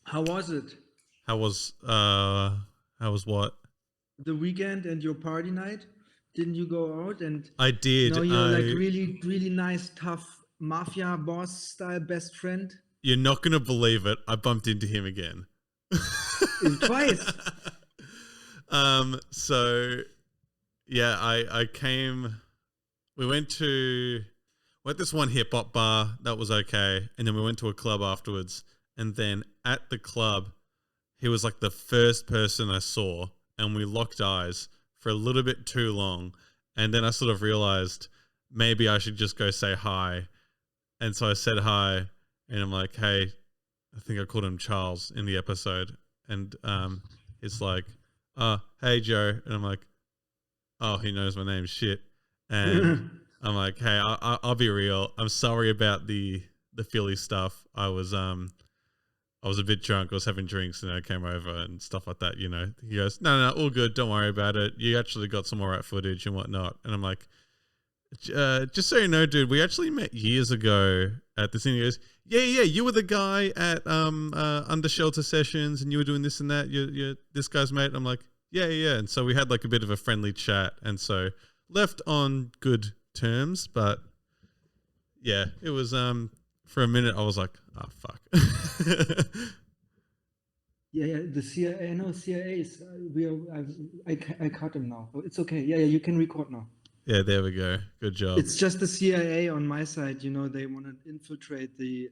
How was it? How was what? The weekend and your party night? Didn't you go out and I now did. you're like really, really nice, tough mafia boss style best friend? You're not gonna believe it. I bumped into him again. Twice. So yeah, I came. We went this one hip hop bar that was okay, and then we went to a club afterwards. And then at the club, he was like the first person I saw, and we locked eyes for a little bit too long. And then I sort of realized maybe I should just go say hi. And so I said hi, and I'm like, hey, I think I called him Charles in the episode. And it's like, hey, Joe. And I'm like, oh, he knows my name, shit. And I'm like, hey, I'll be real. I'm sorry about the Philly stuff. I was a bit drunk. I was having drinks and I came over and stuff like that, you know. He goes, no, all good. Don't worry about it. You actually got some all right footage and whatnot. And I'm like, just so you know, dude, we actually met years ago at this thing. He goes, yeah, you were the guy at Under Shelter Sessions and you were doing this and that. You're this guy's mate. I'm like, yeah. And so we had like a bit of a friendly chat. And so left on good terms. But yeah, it was for a minute I was like, oh fuck. Yeah, the CIA. I know CIA is. I caught him now. Oh, it's okay. Yeah, you can record now. Yeah, there we go. Good job. It's just the CIA on my side. You know, they want to infiltrate the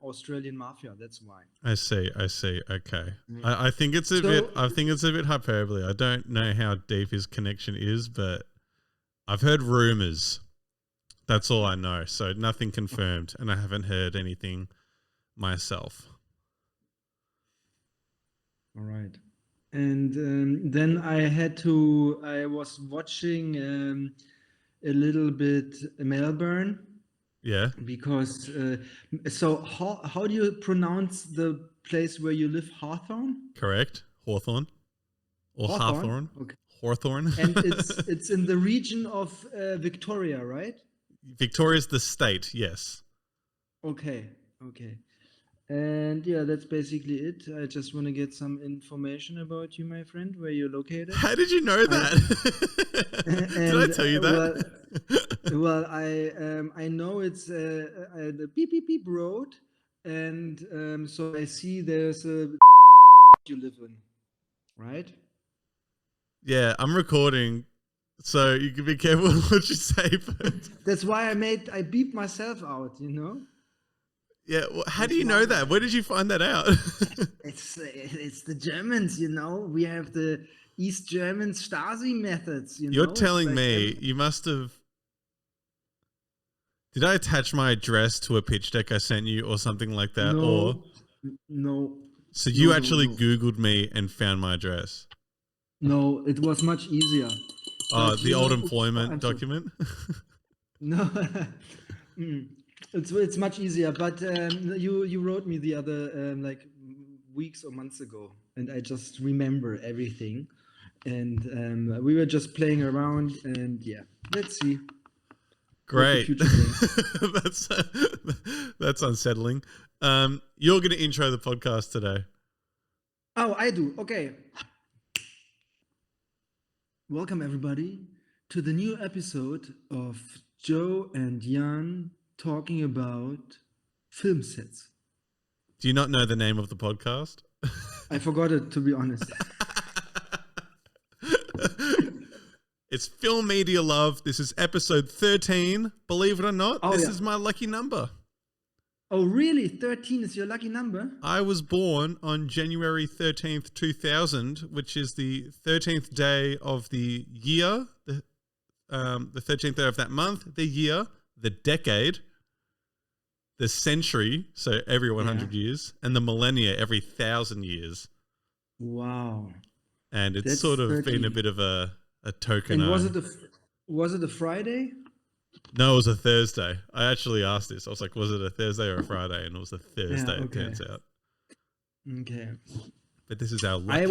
Australian mafia. That's why. I see. Okay. Yeah. I think it's a bit. I think it's a bit hyperbole. I don't know how deep his connection is, but I've heard rumors. That's all I know. So nothing confirmed, and I haven't heard anything myself. All right. And then I was watching a little bit Melbourne Yeah. because, so how do you pronounce the place where you live? Hawthorne? Correct. Hawthorne or Hawthorne. Okay. Hawthorne. And it's in the region of Victoria, right? Victoria's the state. Yes. Okay. And yeah, that's basically it. I just want to get some information about you, my friend, where you're located. How did you know that? Did I tell you that? Well, I know it's the beep beep beep road, and so I see there's a you live in, right? Yeah, I'm recording, so you can be careful what you say. But That's why I beeped myself out, you know. yeah, well, how do you know that? Where did you find that out? It's the Germans, you know. We have the East German Stasi methods, you know. You're telling me you must have. Did I attach my address to a pitch deck I sent you or something like that? No. So you actually Googled me and found my address? No, it was much easier. The old employment document? No. It's much easier, but you wrote me the other like weeks or months ago, and I just remember everything. And we were just playing around, and yeah, let's see. Great. That's unsettling. You're going to intro the podcast today. Oh, I do. Okay. Welcome everybody to the new episode of Joe and Jan talking about film sets. Do you not know the name of the podcast? I forgot it, to be honest. It's Film Media Love. This is episode 13. Believe it or not, this is my lucky number. Oh, really? 13 is your lucky number? I was born on January 13th, 2000, which is the 13th day of the year, the 13th day of that month, the year, the decade, the century, so every 100 years, and the millennia every 1,000 years. Wow. And it's that's sort of 13. Been a bit of a token. And was it a Friday? No, it was a Thursday. I actually asked this. I was like, was it a Thursday or a Friday? And it was a Thursday, it turns out. Okay. But this is our lucky...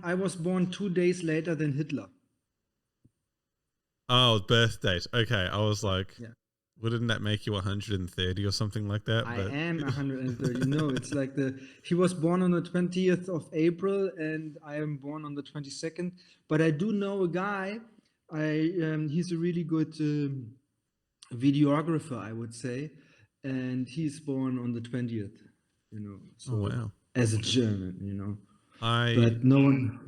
I was born 2 days later than Hitler. Oh, birth date. Okay. I was like, Wouldn't that make you 130 or something like that? I But am 130. No, it's like he was born on the 20th of April and I am born on the 22nd. But I do know a guy. He's a really good videographer, I would say, and he's born on the 20th. oh So wow, as a German, I but no one.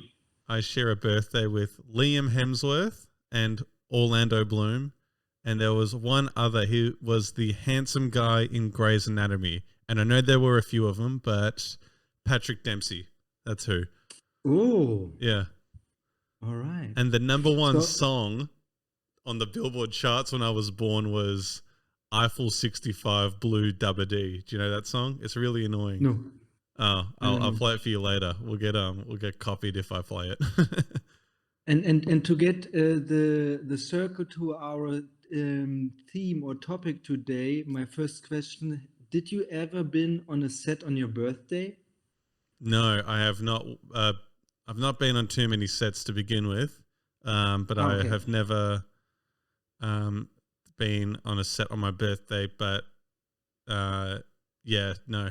I share a birthday with Liam Hemsworth and Orlando Bloom, and there was one other. He was the handsome guy in Grey's Anatomy, and I know there were a few of them, but Patrick Dempsey, that's who. Oh, Yeah, all right. and the number one So song on the Billboard charts when I was born was Eiffel 65 Blue Dubba D. Do you know that song? It's really annoying. no, Oh, I don't I'll know. play it for you later. We'll get copied if I play it. And to get the circle to our theme or topic today, my first question: did you ever been on a set on your birthday? No, I have not. I've not been on too many sets to begin with, but Ah, I okay, have never um, been on a set on my birthday. But yeah, no.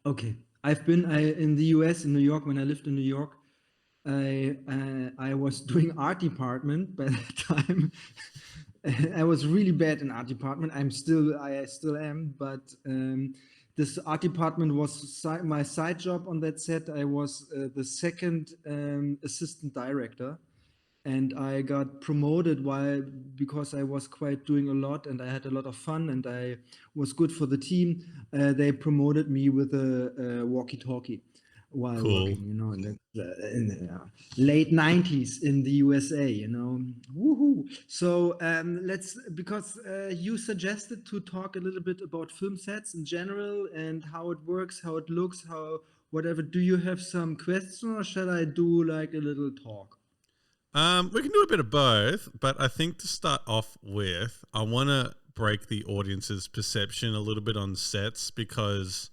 okay. I've been in the U.S. in New York when I lived in New York. I was doing art department by that time. I was really bad in art department. I still am, but this art department was my side job on that set. I was the second assistant director, and I got promoted because I was quite doing a lot and I had a lot of fun and I was good for the team. They promoted me with a walkie-talkie while Cool. working, in the late 90s in the USA. Woohoo! So let's, because you suggested to talk a little bit about film sets in general and how it works, how it looks, how whatever. Do you have some questions or shall I do like a little talk? We can do a bit of both, but I think to start off with, I want to break the audience's perception a little bit on sets because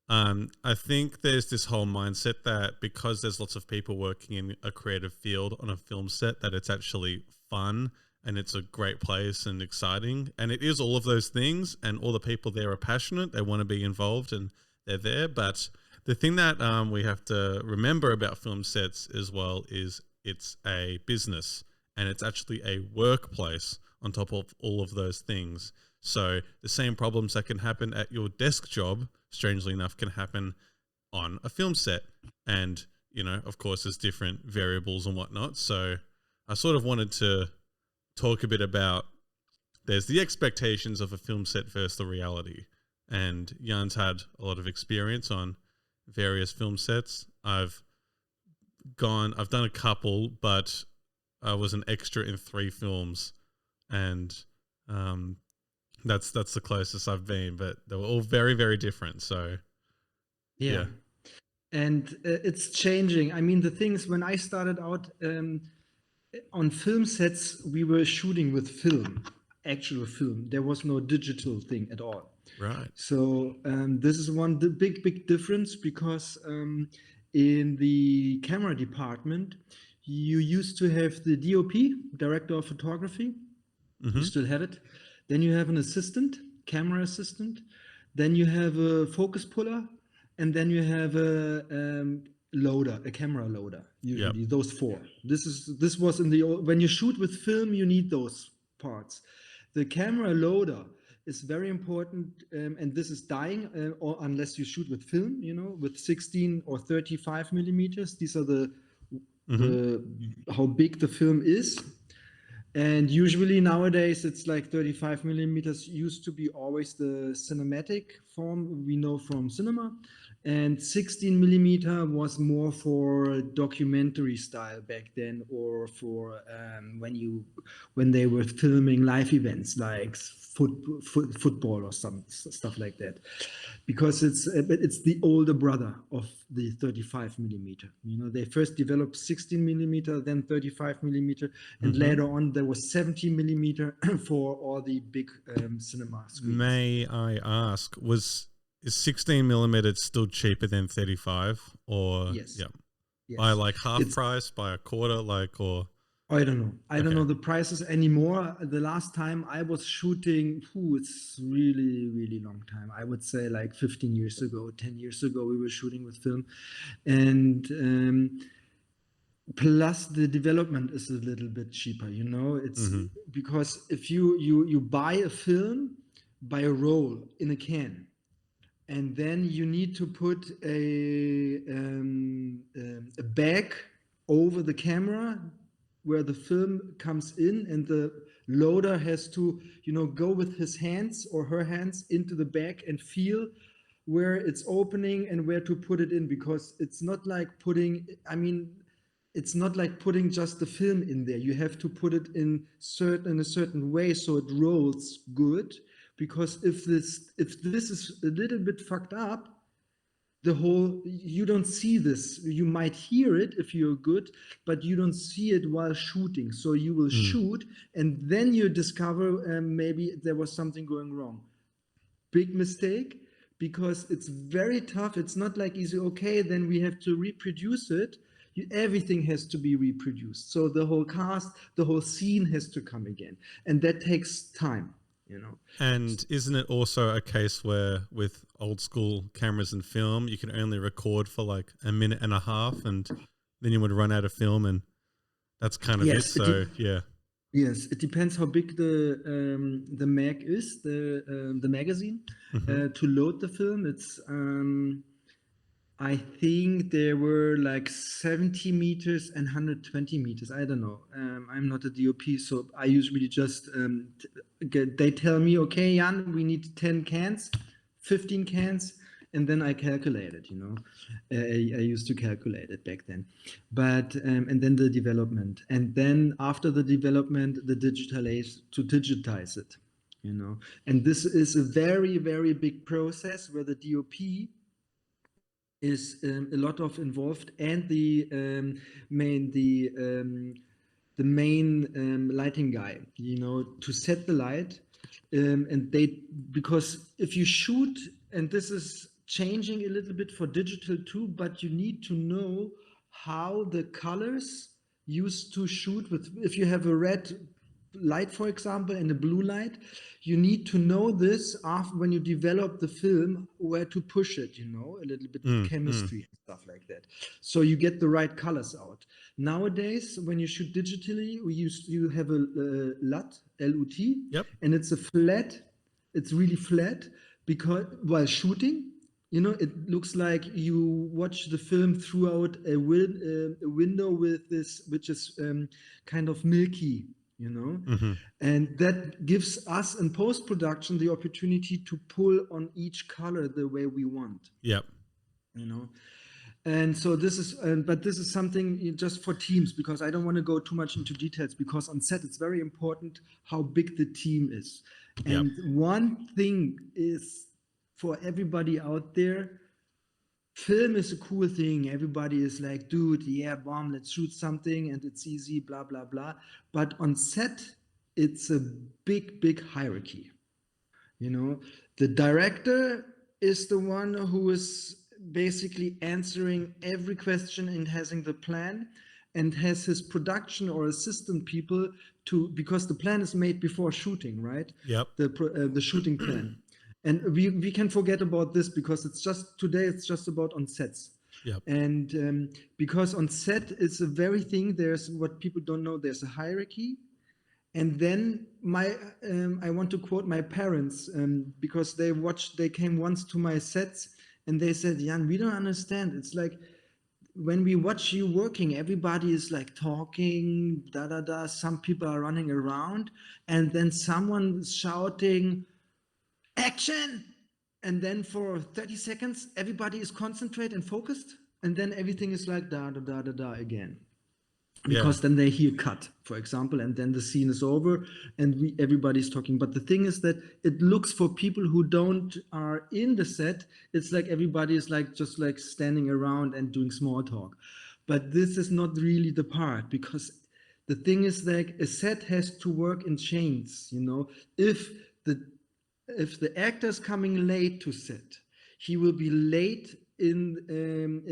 I think there's this whole mindset that because there's lots of people working in a creative field on a film set, that it's actually fun and it's a great place and exciting. And it is all of those things, and all the people there are passionate. They want to be involved and they're there. But the thing that we have to remember about film sets as well is it's a business and it's actually a workplace on top of all of those things. So the same problems that can happen at your desk job, strangely enough, can happen on a film set. And, of course, there's different variables and whatnot. So I sort of wanted to talk a bit about there's the expectations of a film set versus the reality. And Jan's had a lot of experience on various film sets. I've done a couple, but I was an extra in 3 films, and that's the closest I've been. But they were all very, very different. So Yeah. yeah. And it's changing. I mean, the things when I started out on film sets, we were shooting with film, actual film. There was no digital thing at all. Right. So this is the big difference because in the camera department, you used to have the DOP, director of photography. You Mm-hmm. still have it. Then you have an assistant, camera assistant. Then you have a focus puller, and then you have a loader, a camera loader. Yep. Usually those 4. This was in the old, when you shoot with film, you need those parts. The camera loader is very important, and this is dying, or unless you shoot with film, with 16 or 35 millimeters. These are Mm-hmm. the how big the film is. And usually nowadays it's like 35 millimeters used to be always the cinematic form we know from cinema. And 16 millimeter was more for documentary style back then, or for when they were filming live events like football or some stuff like that, because it's the older brother of the 35 millimeter. They first developed 16 millimeter, then 35 millimeter, and Mm-hmm. later on there was 17 millimeter for all the big cinema screens. May I ask, is 16 millimeter still cheaper than 35, or Yes. yeah, Yes. by like half It's price, by a quarter, like, or I don't know. I don't Okay. know the prices anymore. The last time I was shooting, it's really, really long time. I would say like 15 years ago, 10 years ago, we were shooting with film. And plus the development is a little bit cheaper, you know. It's Mm-hmm. because if you buy a film by a roll in a can, and then you need to put a bag over the camera where the film comes in, and the loader has to, you know, go with his hands or her hands into the bag and feel where it's opening and where to put it in, because it's not like putting, I mean, it's not like putting just the film in there. You have to put it in a certain way so it rolls good. Because if this is a little bit fucked up, the whole, you don't see this. You might hear it if you're good, but you don't see it while shooting. So you will Mm. shoot, and then you discover maybe there was something going wrong. Big mistake, because it's very tough. It's not like easy, okay, then we have to reproduce it. Everything has to be reproduced. So the whole cast, the whole scene has to come again. And that takes time, you know. And isn't it also a case where with old school cameras and film, you can only record for like a minute and a half and then you would run out of film, and that's kind of it. Yes, So, yeah. yes, it depends how big the mag is, the magazine Mm-hmm. to load the film. It's I think there were like 70 meters and 120 meters. I don't know. I'm not a DOP, so I usually just they tell me, okay, Jan, we need 10 cans, 15 cans, and then I calculate it. You know, I used to calculate it back then, but and then the development, and then after the development, the digitize it. You know, and this is a very, very big process where the DOP is a lot of involved, and the main lighting guy, you know, to set the light, and they, because if you shoot, and this is changing a little bit for digital too, but you need to know how the colors used to shoot with. If you have a red light, for example, and a blue light, you need to know this after, when you develop the film, where to push it, you know, a little bit Mm, chemistry and stuff like that, so you get the right colors out. Nowadays, when you shoot digitally, you have a LUT, Yep. and it's a flat, it's really flat, because while shooting, you know, it looks like you watch the film throughout a window with this, which is kind of milky, you know. Mm-hmm. And that gives us in post-production the opportunity to pull on each color the way we want, Yep. you know. And so this is, but this is something just for teams, because I don't want to go too much into details, because on set it's very important how big the team is. Yep. And one thing is, for everybody out there, film is a cool thing. Everybody is like, dude, yeah, bomb, let's shoot something and it's easy, blah, blah, blah. But on set, it's a big, big hierarchy. You know, the director is the one who is basically answering every question and having the plan, and has his production or assistant people to, because the plan is made before shooting, right? Yep. The shooting plan. And we can forget about this, because it's just today, it's just about on sets. Yep. And because on set, it's a very thing, there's what people don't know, there's a hierarchy. And then I want to quote my parents, because they came once to my sets, and they said, Jan, we don't understand. It's like, when we watch you working, everybody is like talking, da da da. Some people are running around, and then someone is shouting, action! And then for 30 seconds, everybody is concentrated and focused, and then everything is like da da da da da again. Yeah. Because then they hear cut, for example, and then the scene is over, and everybody's talking. But the thing is that it looks, for people who don't are in the set, it's like everybody is like just like standing around and doing small talk. But this is not really the part, because the thing is, like, a set has to work in chains, you know. If the actor is coming late to set, he will be late in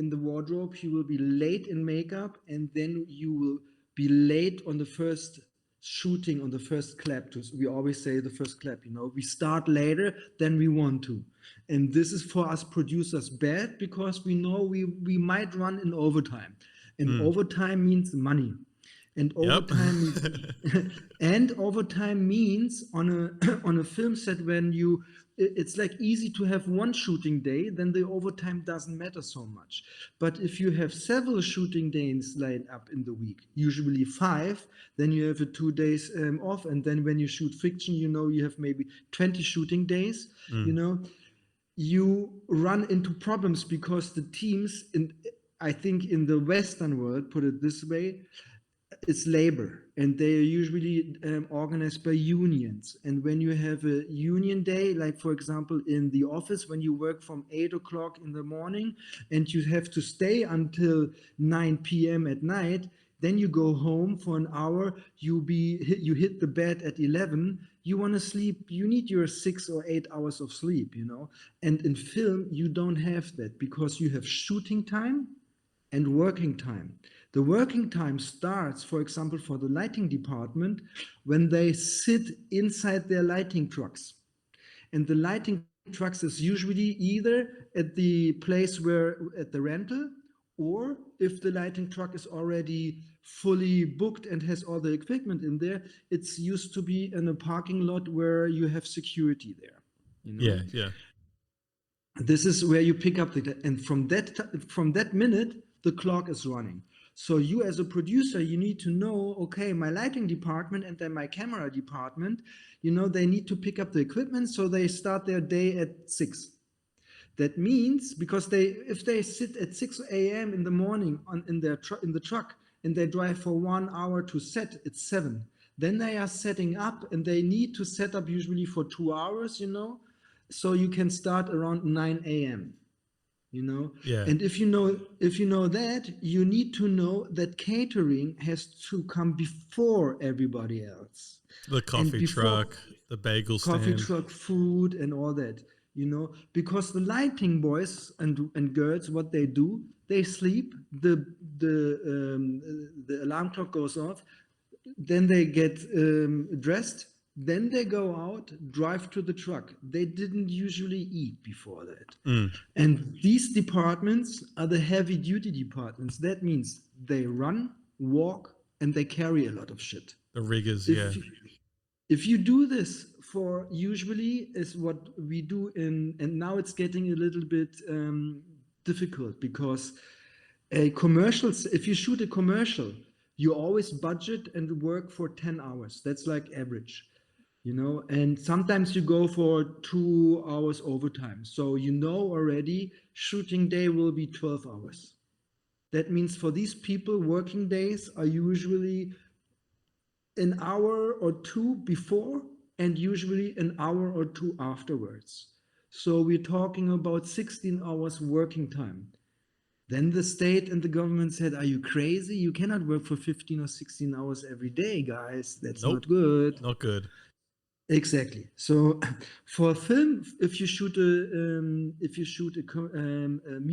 the wardrobe, he will be late in makeup, and then you will be late on the first shooting, on the first clap. We always say the first clap, we start later than we want to. And this is for us producers bad, because we know we might run in overtime. And overtime means money. And overtime means and overtime means on a film set, when it's like easy to have one shooting day, then the overtime doesn't matter so much. But if you have several shooting days lined up in the week, usually 5, then you have 2 days off. And then when you shoot fiction, you have maybe 20 shooting days, you run into problems, because the teams I think in the Western world, put it this way, it's labor, and they are usually organized by unions. And when you have a union day, like for example in the office, when you work from 8 o'clock in the morning and you have to stay until 9 p.m. at night, then you go home for an hour, you hit the bed at 11, you want to sleep, you need your 6 or 8 hours of sleep, And in film, you don't have that, because you have shooting time and working time. The working time starts, for example, for the lighting department, when they sit inside their lighting trucks. And the lighting trucks is usually either at the place at the rental, or if the lighting truck is already fully booked and has all the equipment in there, it's used to be in a parking lot where you have security there. Yeah. This is where you pick up and from that minute, the clock is running. So you as a producer, you need to know, okay, my lighting department and then my camera department, they need to pick up the equipment, so they start their day at 6. That means, because if they sit at 6 a.m. in the morning in the truck, and they drive for 1 hour to set, it's 7. Then they are setting up, and they need to set up usually for 2 hours, so you can start around 9 a.m. Yeah. And if you know that, you need to know that catering has to come before everybody else. The coffee truck, the bagel stand. Coffee truck, food, and all that, because the lighting boys and girls, what they do, they sleep, the alarm clock goes off, then they get dressed, then they go out, drive to the truck. They didn't usually eat before that. And these departments are the heavy duty departments. That means they run, walk, and they carry a lot of shit. The riggers, If you do this for, usually is what we do and now it's getting a little bit difficult, because if you shoot a commercial, you always budget and work for 10 hours. That's like average. And sometimes you go for 2 hours overtime. So already shooting day will be 12 hours. That means for these people, working days are usually an hour or 2 before and usually an hour or 2 afterwards. So we're talking about 16 hours working time. Then the state and the government said, are you crazy? You cannot work for 15 or 16 hours every day, guys. That's not good. Not good. Exactly. So for film, if you shoot a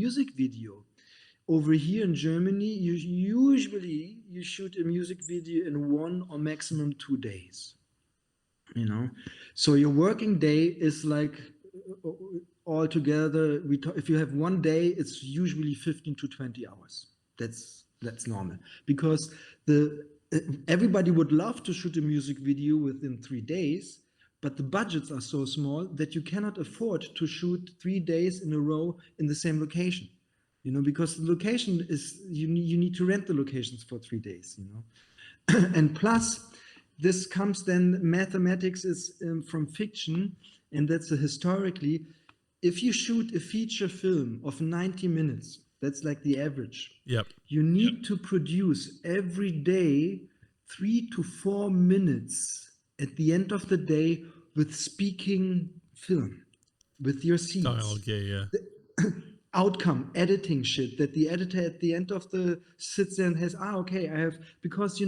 music video, over here in Germany, you shoot a music video in 1 or maximum 2 days. So your working day is like altogether. If you have 1 day, it's usually 15 to 20 hours. That's normal, because everybody would love to shoot a music video within 3 days. But the budgets are so small that you cannot afford to shoot 3 days in a row in the same location, because the location is, you need to rent the locations for 3 days, And plus, this comes then, mathematics is from fiction, and that's historically, if you shoot a feature film of 90 minutes, that's like the average. Yep. You need to produce every day 3 to 4 minutes at the end of the day with speaking film, with your scenes. Dialogue, yeah. Outcome, editing shit, that the editor at the end of the sits there and has, okay, I have, because,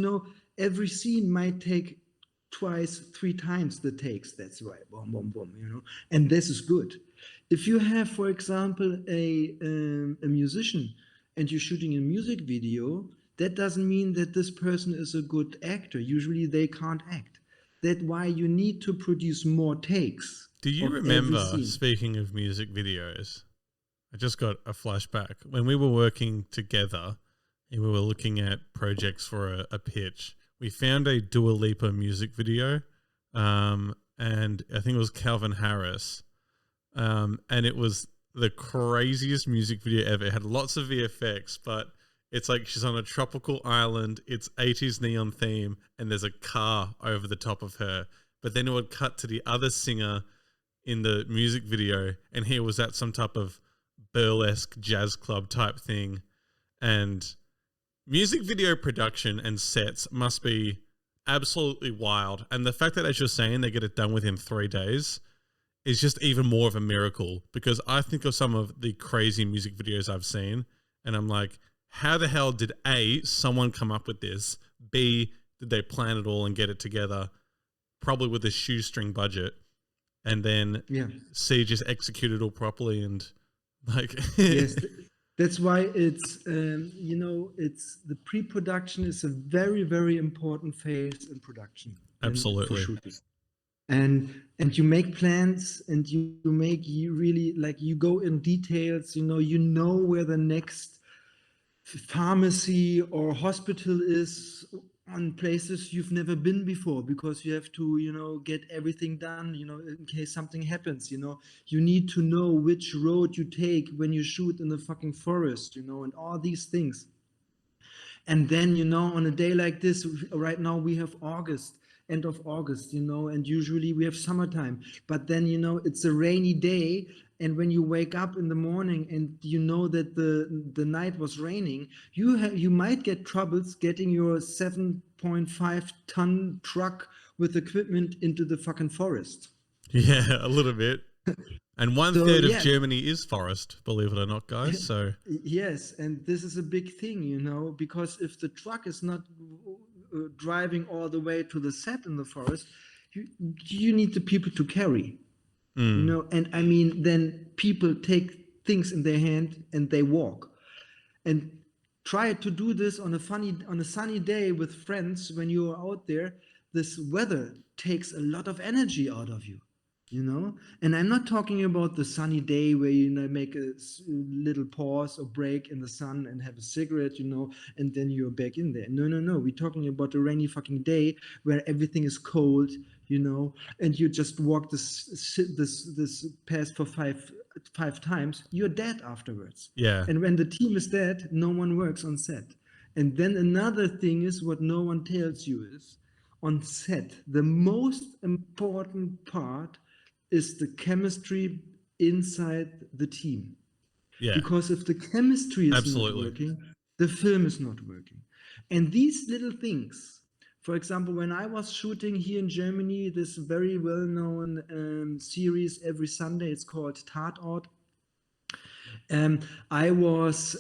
every scene might take 3 times the takes. That's right, boom, boom, boom, and this is good. If you have, for example, a musician and you're shooting a music video, that doesn't mean that this person is a good actor. Usually they can't act. That's why you need to produce more takes Do you of every remember, scene. speaking of music videos, I just got a flashback. When we were working together and we were looking at projects for a pitch, we found a Dua Lipa music video, and I think it was Calvin Harris, and it was the craziest music video ever. It had lots of VFX, but it's like she's on a tropical island, it's 80s neon theme, and there's a car over the top of her. But then it would cut to the other singer in the music video, and he was at some type of burlesque jazz club type thing. And music video production and sets must be absolutely wild. And the fact that, as you're saying, they get it done within 3 days is just even more of a miracle, because I think of some of the crazy music videos I've seen and I'm like, how the hell did A, someone come up with this? B, did they plan it all and get it together, probably with a shoestring budget? And then C, just execute it all properly and like... Yes, that's why it's, it's the pre-production is a very, very important phase in production. Absolutely. For shooting. And you make plans, and you really, like, you go in details, you know where the next pharmacy or hospital is on places you've never been before, because you have to, get everything done, in case something happens, you need to know which road you take when you shoot in the fucking forest, and all these things. And then, on a day like this, right now we have end of August, and usually we have summertime, but then, it's a rainy day. And when you wake up in the morning and you know that the night was raining, you might get troubles getting your 7.5 ton truck with equipment into the fucking forest. Yeah, a little bit. And 1/3 of Germany is forest, believe it or not, guys. So yes, and this is a big thing, because if the truck is not driving all the way to the set in the forest, you need the people to carry. And I mean, then people take things in their hand and they walk. And try to do this on a sunny day with friends when you are out there. This weather takes a lot of energy out of you. And I'm not talking about the sunny day where make a little pause or break in the sun and have a cigarette, and then you're back in there. No. We're talking about a rainy fucking day where everything is cold, and you just walk this path for five times. You're dead afterwards. Yeah. And when the team is dead, no one works on set. And then another thing is, what no one tells you is, on set, the most important part is the chemistry inside the team. Yeah. Because if the chemistry is not working, the film is not working. And these little things, for example, when I was shooting here in Germany, this very well-known series every Sunday, it's called Tatort. I was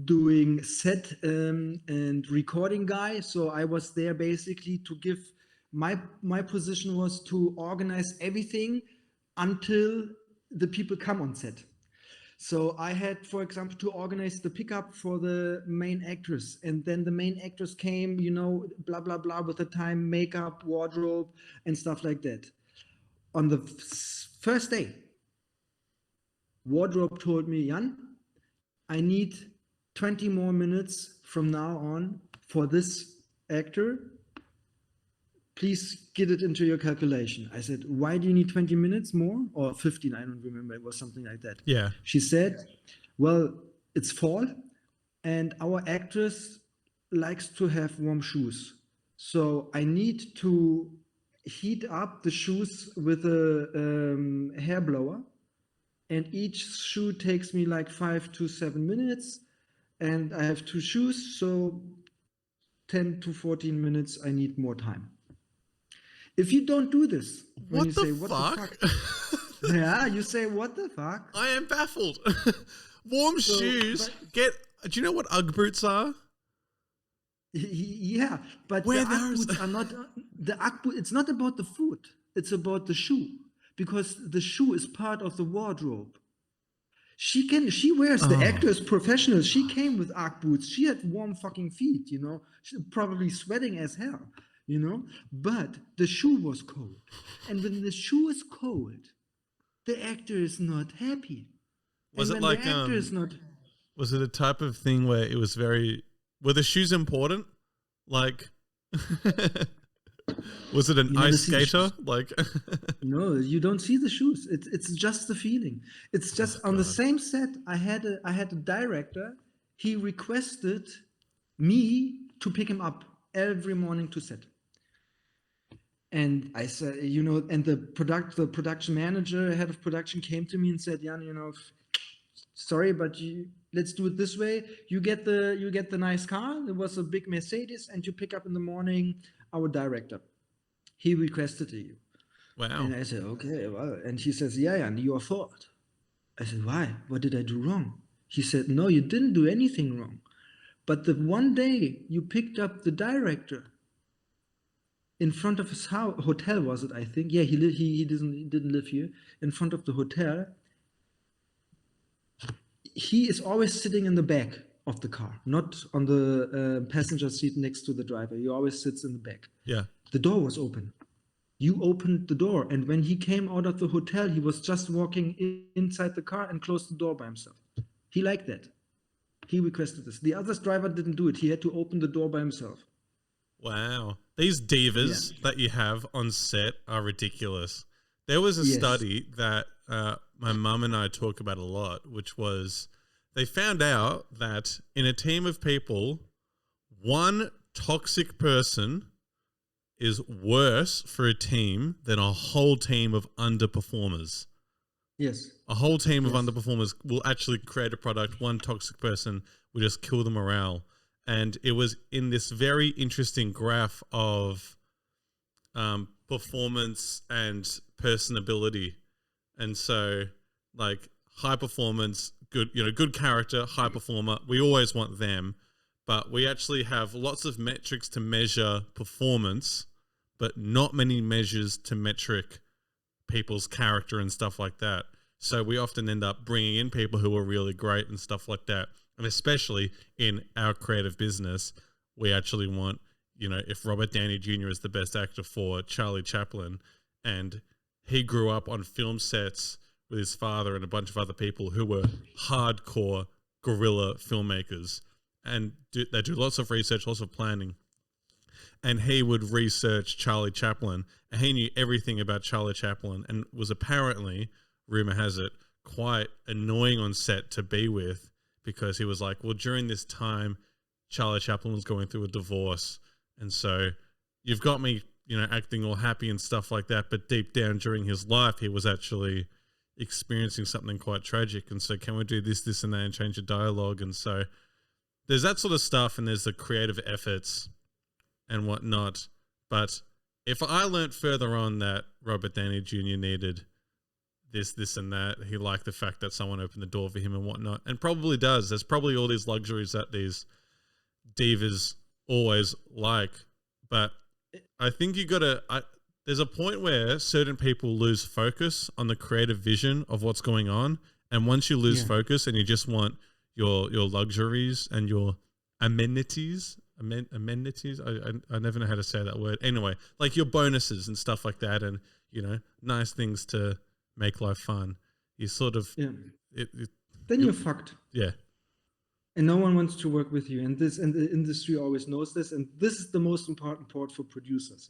doing set and recording guy, so I was there basically to give my position was to organize everything until the people come on set. So I had, for example, to organize the pickup for the main actress, and then the main actress came, blah blah blah, with the time, makeup, wardrobe, and stuff like that. On the first day, wardrobe told me, Jan, I need 20 more minutes from now on for this actor. Please get it into your calculation. I said, why do you need 20 minutes more? Or 15, I don't remember. It was something like that. Yeah. She said, well, it's fall and our actress likes to have warm shoes. So I need to heat up the shoes with a hair blower. And each shoe takes me like 5 to 7 minutes. And I have 2 shoes. So 10 to 14 minutes, I need more time. If you don't do this, when what the fuck? Yeah, you say, what the fuck? I am baffled. Warm shoes. Do you know what Ugg boots are? Yeah, but the Ugg boots are not, it's not about the foot. It's about the shoe. Because the shoe is part of the wardrobe. She wears, the Oh, actor is professional. She came with Arc boots. She had warm fucking feet, She's probably sweating as hell, But the shoe was cold. And when the shoe is cold, the actor is not happy. was And it when the like actor is not, was it a type of thing where it was very, were the shoes important? Like, was it an you never ice see the skater? shoes. Like, No, you don't see the shoes. It's just the feeling. It's oh just on the God. same set. I had a director. He requested me to pick him up every morning to set. And I said, and the production manager, head of production, came to me and said, Jan, sorry, but let's do it this way. You get the nice car. It was a big Mercedes, and you pick up in the morning our director. He requested you. Wow. And I said, okay, well, and he says, yeah, and your fault. I said, why? What did I do wrong? He said, no, you didn't do anything wrong. But the one day you picked up the director in front of his hotel, was it? I think, yeah, he didn't live here. In front of the hotel, he is always sitting in the back of the car, not on the passenger seat next to the driver. He always sits in the back. Yeah. The door was open. You opened the door, and when he came out of the hotel, he was just walking inside the car and closed the door by himself. He liked that. He requested this. The other driver didn't do it. He had to open the door by himself. Wow. These divas Yeah. that you have on set are ridiculous. There was a Yes. study that my mum and I talk about a lot, which was they found out that in a team of people, one toxic person is worse for a team than a whole team of underperformers. Yes. A whole team of Yes. underperformers will actually create a product. One toxic person will just kill the morale. And it was in this very interesting graph of performance and personability. And so, like, high performance, good character, high performer, we always want them. But we actually have lots of metrics to measure performance, but not many measures to metric people's character and stuff like that. So we often end up bringing in people who are really great and stuff like that. And especially in our creative business, we actually want, if Robert Downey Jr. is the best actor for Charlie Chaplin, and he grew up on film sets with his father and a bunch of other people who were hardcore guerrilla filmmakers, and they do lots of research, lots of planning. And he would research Charlie Chaplin, and he knew everything about Charlie Chaplin, and was apparently, rumor has it, quite annoying on set to be with, because he was like, well, during this time, Charlie Chaplin was going through a divorce, and so you've got me, acting all happy and stuff like that, but deep down during his life, he was actually experiencing something quite tragic, and so can we do this, this, and that, and change the dialogue? And so there's that sort of stuff, and there's the creative efforts and whatnot. But if I learnt further on that Robert Downey Jr. needed this, and that, he liked the fact that someone opened the door for him and whatnot, and probably does. There's probably all these luxuries that these divas always like. But I think there's a point where certain people lose focus on the creative vision of what's going on. And once you lose focus and you just want your luxuries and your amenities, I never know how to say that word. Anyway, like your bonuses and stuff like that, and nice things to make life fun. You sort of then you're fucked. Yeah. And no one wants to work with you. And the industry always knows this. And this is the most important part for producers.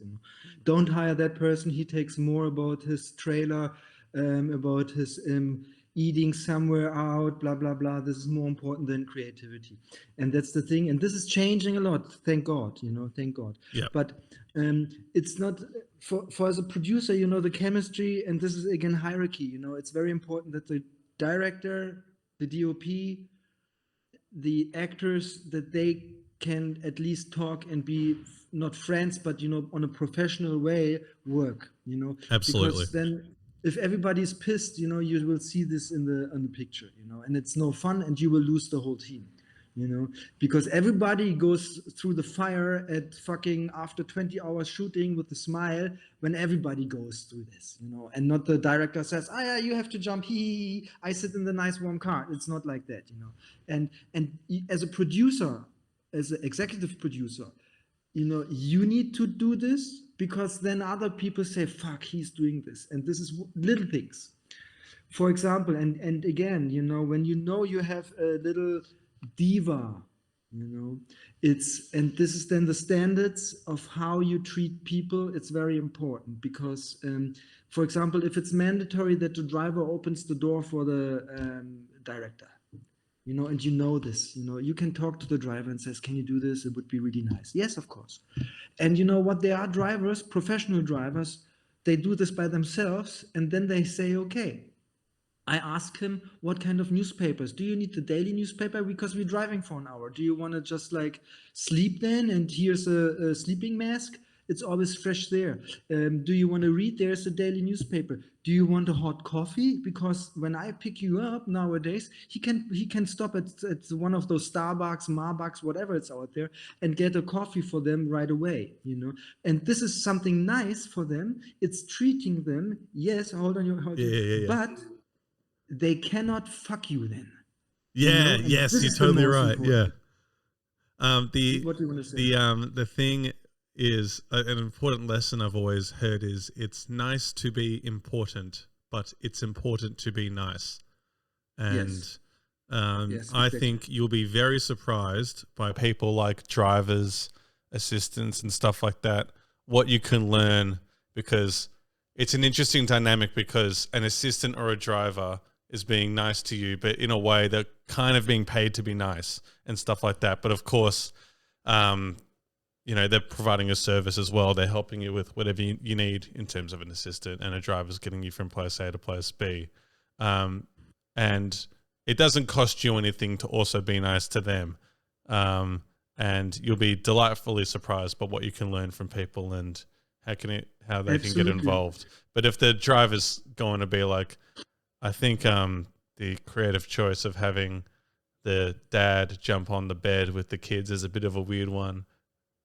Don't hire that person. He takes more about his trailer, about his eating somewhere out, blah, blah, blah. This is more important than creativity. And that's the thing. And this is changing a lot. Thank God, thank God. Yeah. But it's not for as a producer, the chemistry, and this is again hierarchy. It's very important that the director, the DOP, the actors, that they can at least talk and be not friends, but on a professional way work. Absolutely. Because then, if everybody's pissed, you will see this in the picture, and it's no fun, and you will lose the whole team. you know, because everybody goes through the fire at fucking after 20 hours shooting with a smile when everybody goes through this, you know, and not the director says, oh yeah, you have to jump, I sit in the nice warm car. It's not like that, you know. And as a producer, as an executive producer, you know, you need to do this because then other people say, fuck, he's doing this. And this is little things. For example, and again, you know, when you know you have a little diva, you know, and this is then the standards of how you treat people. It's very important because, for example, if it's mandatory that the driver opens the door for the director, you know, and you know this, you know, you can talk to the driver and says, can you do this? It would be really nice. Yes, of course. And you know what? There are drivers, professional drivers, they do this by themselves, and then they say, okay, I ask him, what kind of newspapers? Do you need the daily newspaper? Because we're driving for an hour. Do you want to just like sleep then? And here's a sleeping mask. It's always fresh there. Do you want to read? There's a daily newspaper. Do you want a hot coffee? Because when I pick you up nowadays, he can stop at one of those Starbucks, Marbucks, whatever it's out there, and get a coffee for them right away. You know, and this is something nice for them. It's treating them. Yes, hold on, Yeah. but they cannot fuck you then. Yeah, you know? And yes, this you're is the totally most right. Yeah. important. What do you want to say? The thing is an important lesson I've always heard is it's nice to be important, but it's important to be nice. And Yes. Yes, I exactly. think you'll be very surprised by people like drivers, assistants, and stuff like that, what you can learn, because it's an interesting dynamic because an assistant or a driver is being nice to you, but in a way they're kind of being paid to be nice and stuff like that. But of course, you know, they're providing a service as well. They're helping you with whatever you need in terms of an assistant, and a driver's getting you from place A to place B. And it doesn't cost you anything to also be nice to them. And you'll be delightfully surprised by what you can learn from people and how they can get Absolutely. involved. But if the driver's going to be like, I think the creative choice of having the dad jump on the bed with the kids is a bit of a weird one.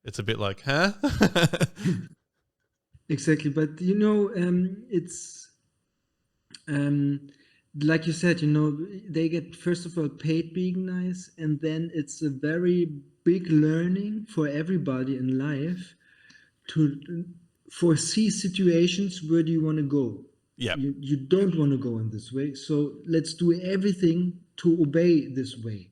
It's a bit like, huh? Exactly. But you know, it's like you said, you know, they get first of all paid being nice, and then it's a very big learning for everybody in life to foresee situations. Where do you want to go? Yep. You don't want to go in this way, so let's do everything to obey this way.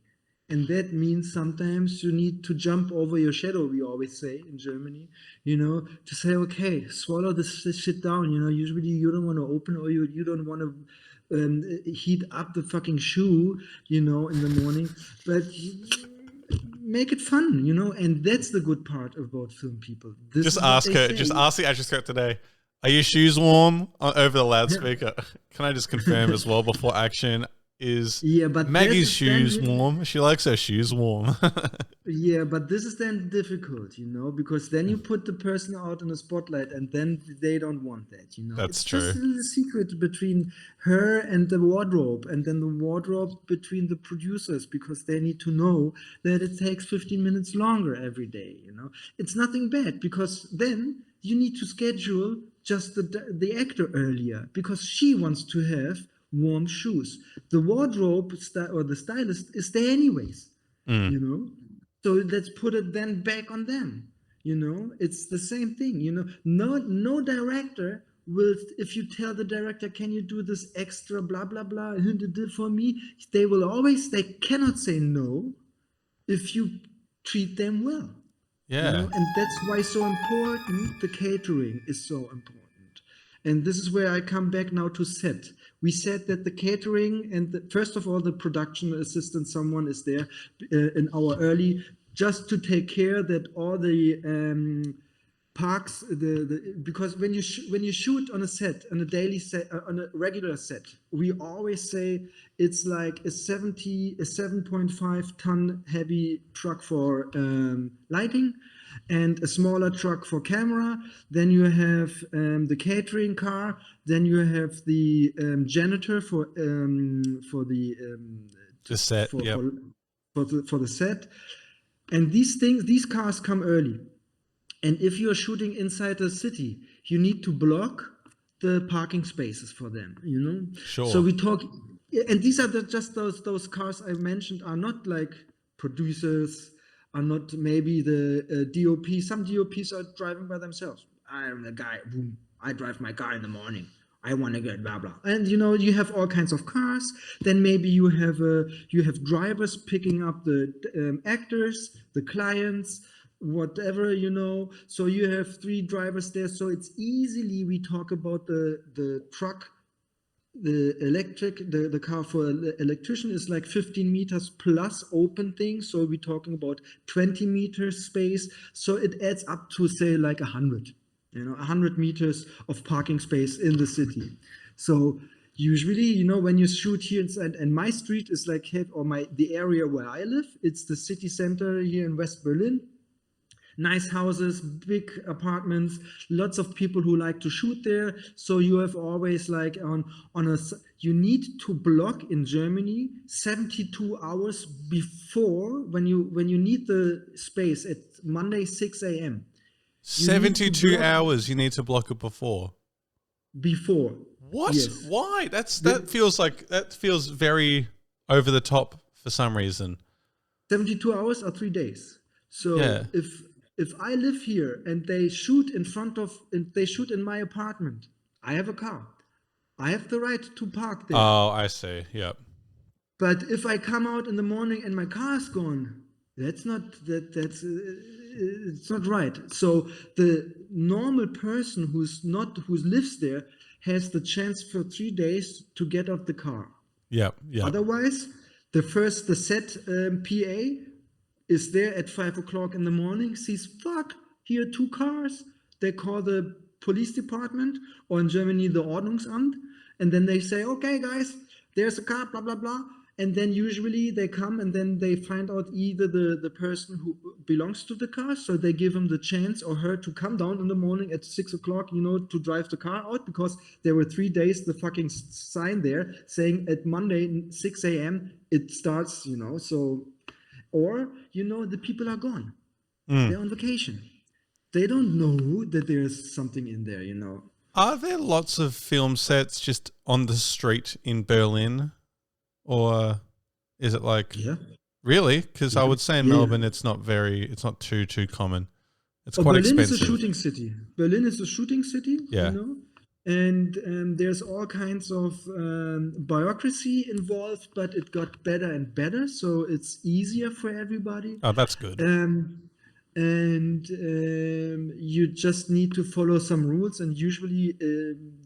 And that means sometimes you need to jump over your shadow, we always say in Germany, you know, to say, okay, swallow this shit down. You know, usually you don't want to open, or you don't want to heat up the fucking shoe, you know, in the morning, but make it fun, you know. And that's the good part about film people. This Just is what ask they her. say. Just ask the actress today. Are your shoes warm? Over the loudspeaker. Can I just confirm as well before action? Is Yeah, but Maggie's this is then shoes warm? She likes her shoes warm. yeah, but this is then difficult, you know, because then you put the person out in the spotlight, and then they don't want that, you know. That's It's true. just a little secret between her and the wardrobe, and then the wardrobe between the producers, because they need to know that it takes 15 minutes longer every day, you know. It's nothing bad, because then you need to schedule just the actor earlier, because she wants to have warm shoes. The wardrobe or the stylist is there anyways, you know. So let's put it then back on them, you know. It's the same thing, you know. No director will, if you tell the director, can you do this extra blah blah blah for me, they cannot say no if you treat them well, you Yeah. know. And that's why so important, the catering is so important. And this is where I come back now to set. We said that the catering and first of all, the production assistant, someone is there in our early, just to take care that all the parks, because when you shoot on a set, on a daily set, on a regular set, we always say it's like a 7.5 ton heavy truck for lighting, and a smaller truck for camera. Then you have the catering car. Then you have the janitor for the Just set. for, Yep. for for the set. And these cars come early. And if you're shooting inside the city, you need to block the parking spaces for them, you know? Sure. So we talk, and these are just those cars I mentioned are not like producers, are not maybe the DOP. Some DOPs are driving by themselves. I'm the guy, boom, I drive my car in the morning. I want to get blah blah, and you know you have all kinds of cars. Then maybe you have drivers picking up the actors, the clients, whatever, you know. So you have 3 drivers there. So it's easily we talk about the truck, the electric, the car for electrician is like 15 meters plus open thing. So we're talking about 20 meters space. So it adds up to say like 100. You know, 100 meters of parking space in the city. So usually, you know, when you shoot here inside, and my street is like, the area where I live, it's the city center here in West Berlin. Nice houses, big apartments, lots of people who like to shoot there. So you have always like you need to block in Germany 72 hours before when you need the space at Monday 6 a.m. 72 hours you need to block it before. What? Yes. Why? That feels very over the top for some reason. 72 hours are 3 days. So yeah. if I live here and they shoot in my apartment, I have a car. I have the right to park there. Oh, I see. Yep. But if I come out in the morning and my car is gone, it's not right. So the normal person who lives there has the chance for 3 days to get out the car. Yeah. Otherwise, the set PA is there at 5 o'clock in the morning, sees, fuck, here 2 cars. They call the police department, or in Germany, the Ordnungsamt. And then they say, okay, guys, there's a car, blah, blah, blah. And then usually they come and then they find out either the person who belongs to the car. So they give him the chance or her to come down in the morning at 6 o'clock, you know, to drive the car out, because there were 3 days, the fucking sign there saying at Monday, 6 a.m. it starts, you know. So, or, you know, the people are gone. They're on vacation. They don't know that there's something in there, you know. Are there lots of film sets just on the street in Berlin? Or is it like, really? Because I would say in Melbourne, it's not too common. It's quite Berlin expensive. Is a shooting city. Berlin is a shooting city, yeah. You know? And there's all kinds of bureaucracy involved, but it got better and better. So it's easier for everybody. Oh, that's good. You just need to follow some rules, and usually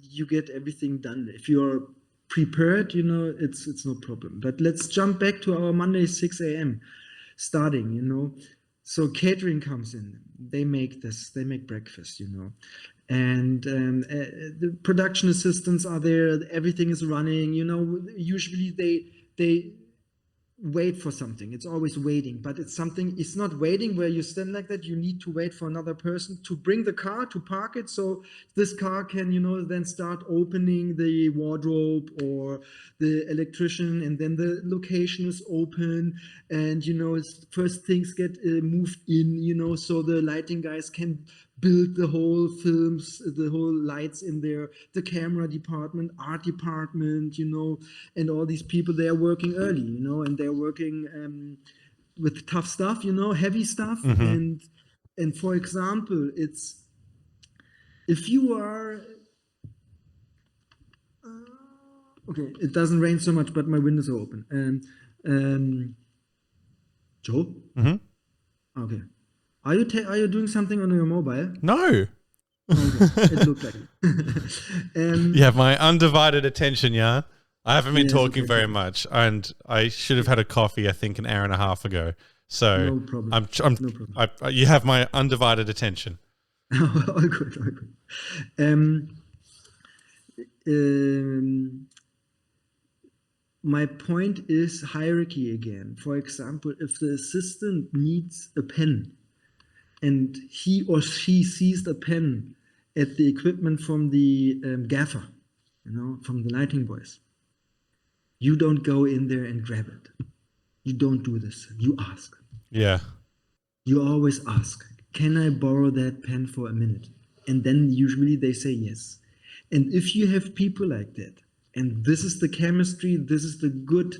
you get everything done. If you're prepared, you know, it's no problem. But let's jump back to our Monday 6 a.m. starting, you know. So catering comes in. They make breakfast, you know. And the production assistants are there. Everything is running, you know. Usually they wait for something. It's always waiting, but it's not waiting where you stand like that. You need to wait for another person to bring the car to park it, so this car can, you know, then start opening the wardrobe or the electrician, and then the location is open, and, you know, first things get moved in, you know, so the lighting guys can build the whole films, the whole lights in there, the camera department, art department, you know, and all these people, they are working early, you know, and they're working with tough stuff, you know, heavy stuff. And for example, it's, if you are, okay, it doesn't rain so much, but my windows are open. Joe? Okay. Are you doing something on your mobile? No. Okay. It looked like it. You have my undivided attention, yeah? I haven't been talking very much, and I should have had a coffee, I think, an hour and a half ago. So no problem. No problem. You have my undivided attention. All good. My point is hierarchy again. For example, if the assistant needs a pen, and he or she sees the pen at the equipment from the gaffer, you know, from the lighting boys, you don't go in there and grab it. you don't do this. You ask. Yeah. You always ask, can I borrow that pen for a minute? And then usually they say yes. And if you have people like that, and this is the chemistry, this is the good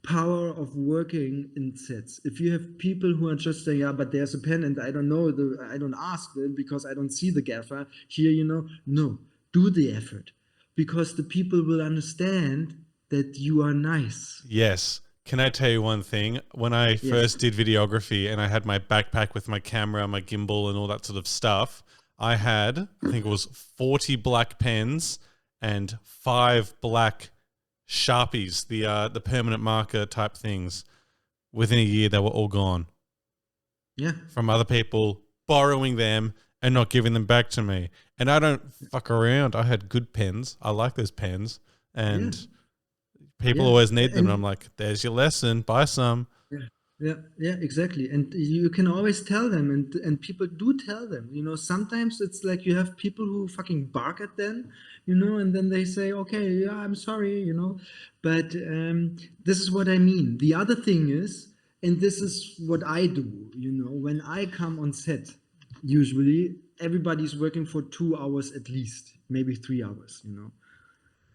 power of working in sets. If you have people who are just saying, yeah, but there's a pen and I don't know, I don't ask them because I don't see the gaffer here, no, do the effort, because the people will understand that you are nice. Yes. Can I tell you one thing? When I first did videography and I had my backpack with my camera, my gimbal and all that sort of stuff, I had, I think it was 40 black pens and 5 black Sharpies, the permanent marker type things. Within a year, they were all gone. Yeah. From other people borrowing them and not giving them back to me. And I don't fuck around. I had good pens. I like those pens. And people always need them. And I'm like, there's your lesson. Buy some. Yeah, exactly. And you can always tell them, and people do tell them. Sometimes it's like you have people who fucking bark at them, and then they say, okay, yeah, I'm sorry, But this is what I mean. The other thing is, and this is what I do, when I come on set, usually everybody's working for 2 hours at least, maybe 3 hours,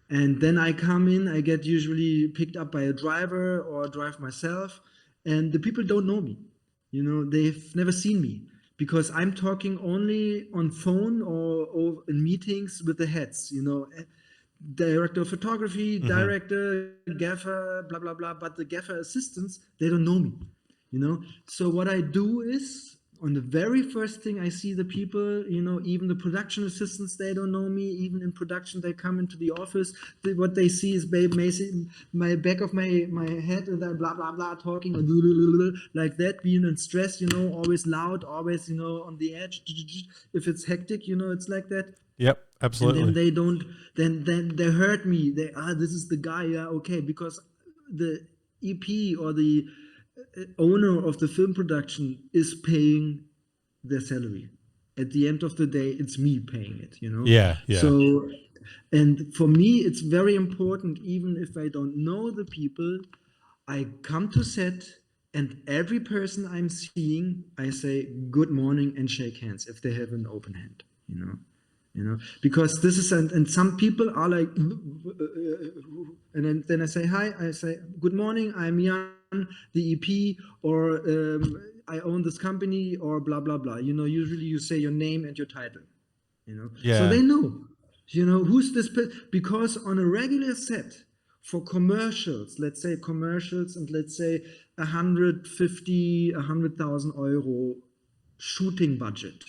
And then I come in, I get usually picked up by a driver or drive myself. And the people don't know me, they've never seen me because I'm talking only on phone or in meetings with the heads, director of photography, director, gaffer, blah, blah, blah. But the gaffer assistants, they don't know me, So what I do is, on the very first thing I see the people, even the production assistants, they don't know me. Even in production, they come into the office. What they see is my back of my head and then blah, blah, blah, talking like that, being in stress, always loud, always, on the edge. If it's hectic, it's like that. Yep, absolutely. And then they don't, then they hurt me. This is the guy, yeah, okay, because the EP or the owner of the film production is paying their salary. At the end of the day, it's me paying it, Yeah. So, and for me, it's very important, even if I don't know the people, I come to set and every person I'm seeing, I say good morning and shake hands if they have an open hand, because this is, and some people are like, and then I say hi, I say good morning, I'm Jan, the EP, or I own this company, or blah blah blah. Usually you say your name and your title. So they know. Who's this person? Because on a regular set for commercials, let's say commercials, and let's say 100,000 euro shooting budget.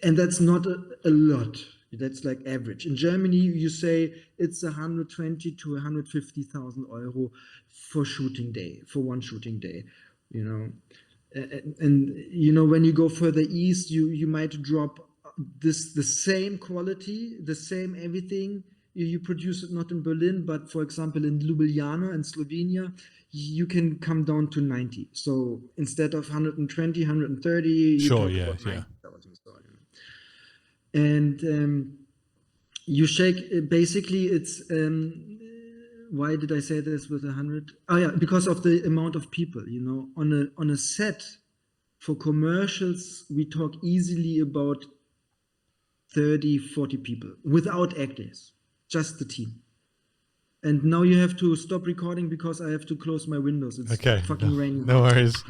And that's not a lot. That's like average. In Germany, you say it's 120 to 150,000 euro for one shooting day, And when you go further east, you might drop the same quality, the same everything. You produce it not in Berlin, but for example in Ljubljana in Slovenia, you can come down to 90. So instead of 120, 130, you talk about 90,000. And you shake, basically it's, why did I say this with 100? Oh yeah, because of the amount of people, on a set for commercials, we talk easily about 30, 40 people without actors, just the team. And now you have to stop recording because I have to close my windows. It's fucking raining. No worries.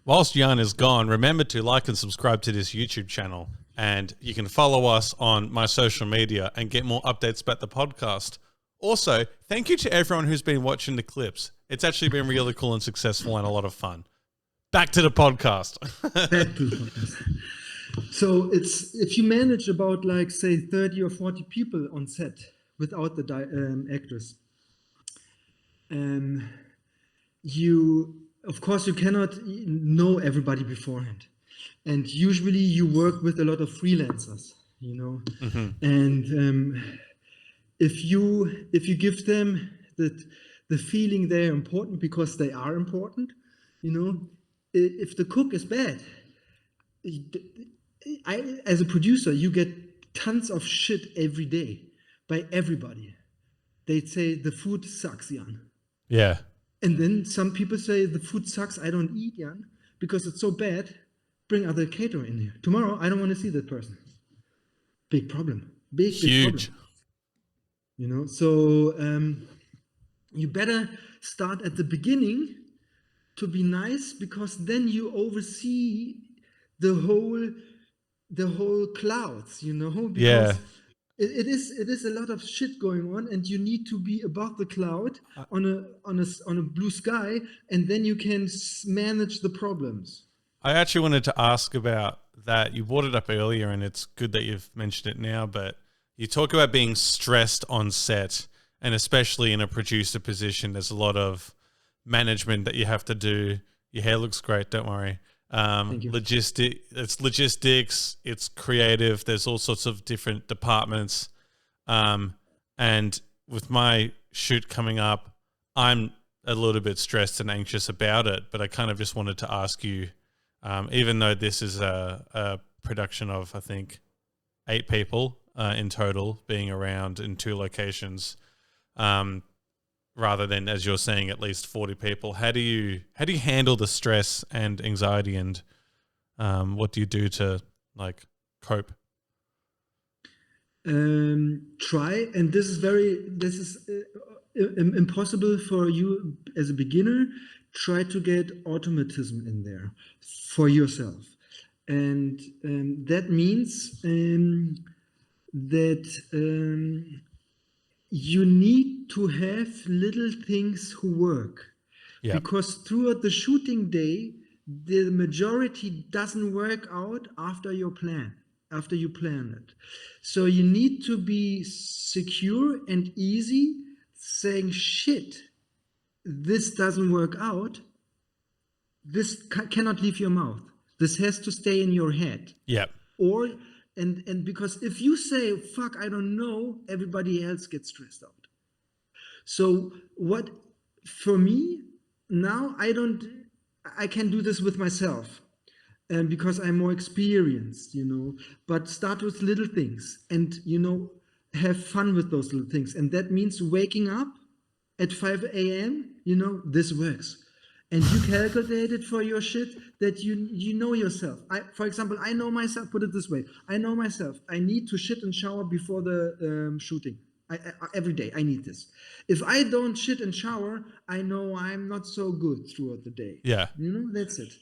Whilst Jan is gone, remember to like and subscribe to this YouTube channel. And you can follow us on my social media and get more updates about the podcast. Also, thank you to everyone who's been watching the clips. It's actually been really cool and successful and a lot of fun. Back to the podcast. So it's if you manage about like say 30 or 40 people on set without the actors, um, you of course you cannot know everybody beforehand, and usually you work with a lot of freelancers, you know, and if you give them the feeling they're important because they are important, you know, if the cook is bad, as a producer, you get tons of shit every day by everybody. They'd say the food sucks, Jan. Yeah. And then some people say the food sucks, I don't eat, Jan, because it's so bad. Bring other caterer in here. Tomorrow, I don't want to see that person. Big problem. Big Huge. problem. You know, so you better start at the beginning to be nice, because then you oversee the whole clouds, you know, because Yeah. it is a lot of shit going on, and you need to be above the cloud on a blue sky, and then you can manage the problems. I actually wanted to ask about that. You brought it up earlier, and it's good that you've mentioned it now, but you talk about being stressed on set, and especially in a producer position, there's a lot of management that you have to do. Your hair looks great, don't worry. Thank you. It's logistics, it's creative, there's all sorts of different departments. And with my shoot coming up, I'm a little bit stressed and anxious about it, but I kind of just wanted to ask you, even though this is a production of, I think, 8 people in total being around in 2 locations, rather than, as you're saying, at least 40 people, how do you handle the stress and anxiety, and what do you do to like cope? Try, and this is impossible for you as a beginner. Try to get automatism in there for yourself, and that means that you need to have little things who work. Yeah. Because throughout the shooting day, the majority doesn't work out after you plan it. So you need to be secure and easy, saying, shit, this doesn't work out. This cannot leave your mouth. This has to stay in your head. Yeah. Or and because if you say, fuck, I don't know, everybody else gets stressed out. So what, for me, now I can do this with myself, because I'm more experienced, you know, but start with little things and, you know, have fun with those little things. And that means waking up at 5 a.m., you know, this works. And you calculate it for your shit, that you know yourself. For example, I know myself, put it this way, I know myself. I need to shit and shower before the shooting. Every day, I need this. If I don't shit and shower, I know I'm not so good throughout the day. Yeah. You know, that's it.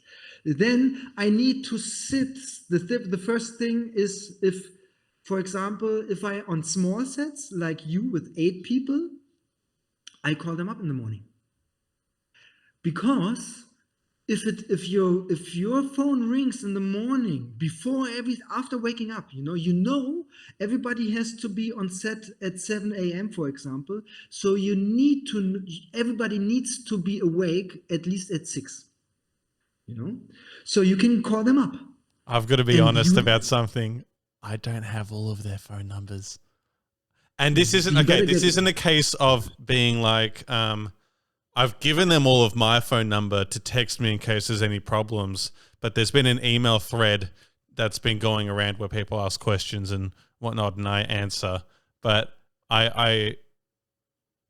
Then I need to sit. The first thing is, if, for example, if I on small sets like you with 8 people, I call them up in the morning. Because if your phone rings in the morning after waking up, you know everybody has to be on set at 7 a.m., for example. So everybody needs to be awake at least at 6. You know, so you can call them up. I've got to be honest about something. I don't have all of their phone numbers. And this isn't okay. This isn't a case of being like, I've given them all of my phone number to text me in case there's any problems. But there's been an email thread that's been going around where people ask questions and whatnot, and I answer. But I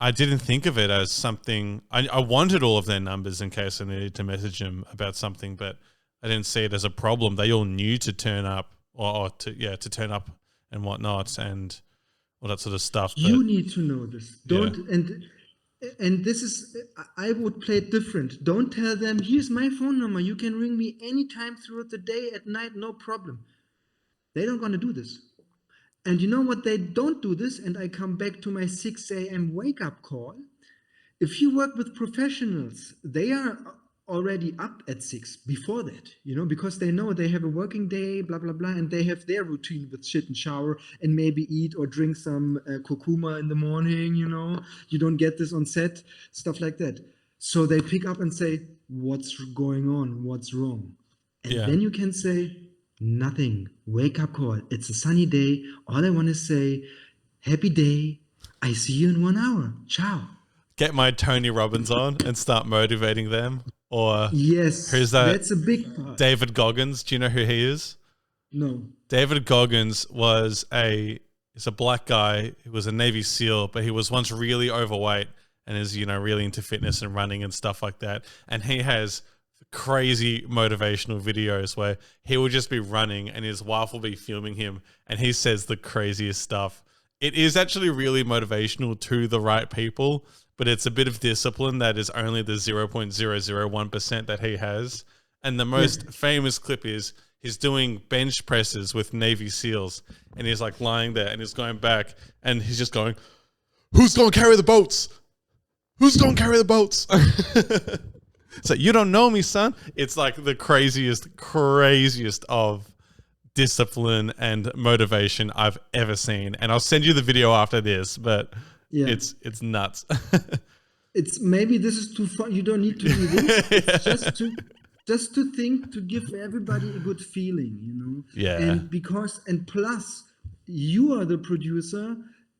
didn't think of it as something. I wanted all of their numbers in case I needed to message them about something, but I didn't see it as a problem. They all knew to turn up to turn up and whatnot and all that sort of stuff. You need to know this. And this is, I would play it different. Don't tell them, here's my phone number. You can ring me anytime throughout the day, at night, no problem. They don't want to do this. And you know what? They don't do this. And I come back to my 6 a.m. wake up call. If you work with professionals, they are already up at 6 before that, because they know they have a working day, blah, blah, blah, and they have their routine with shit and shower and maybe eat or drink some kurkuma in the morning, you don't get this on set, stuff like that. So they pick up and say, what's going on? What's wrong? And then you can say, nothing, wake up call. It's a sunny day. All I want to say, happy day. I see you in 1 hour. Ciao. Get my Tony Robbins on and start motivating them. Or yes, who's that? That's a big part. David Goggins. Do you know who he is? No. David Goggins he's a black guy who was a Navy SEAL, but he was once really overweight and is, really into fitness and running and stuff like that. And he has crazy motivational videos where he will just be running and his wife will be filming him and he says the craziest stuff. It is actually really motivational to the right people, but it's a bit of discipline that is only the 0.001% that he has. And the most famous clip is he's doing bench presses with Navy SEALs and he's like lying there and he's going back and he's just going, who's going to carry the boats? Who's going to carry the boats? So you don't know me, son. It's like the craziest of discipline and motivation I've ever seen. And I'll send you the video after this, but it's nuts. It's maybe this is too far. You don't need to do this. It's just to think, to give everybody a good feeling, Yeah. And plus, you are the producer.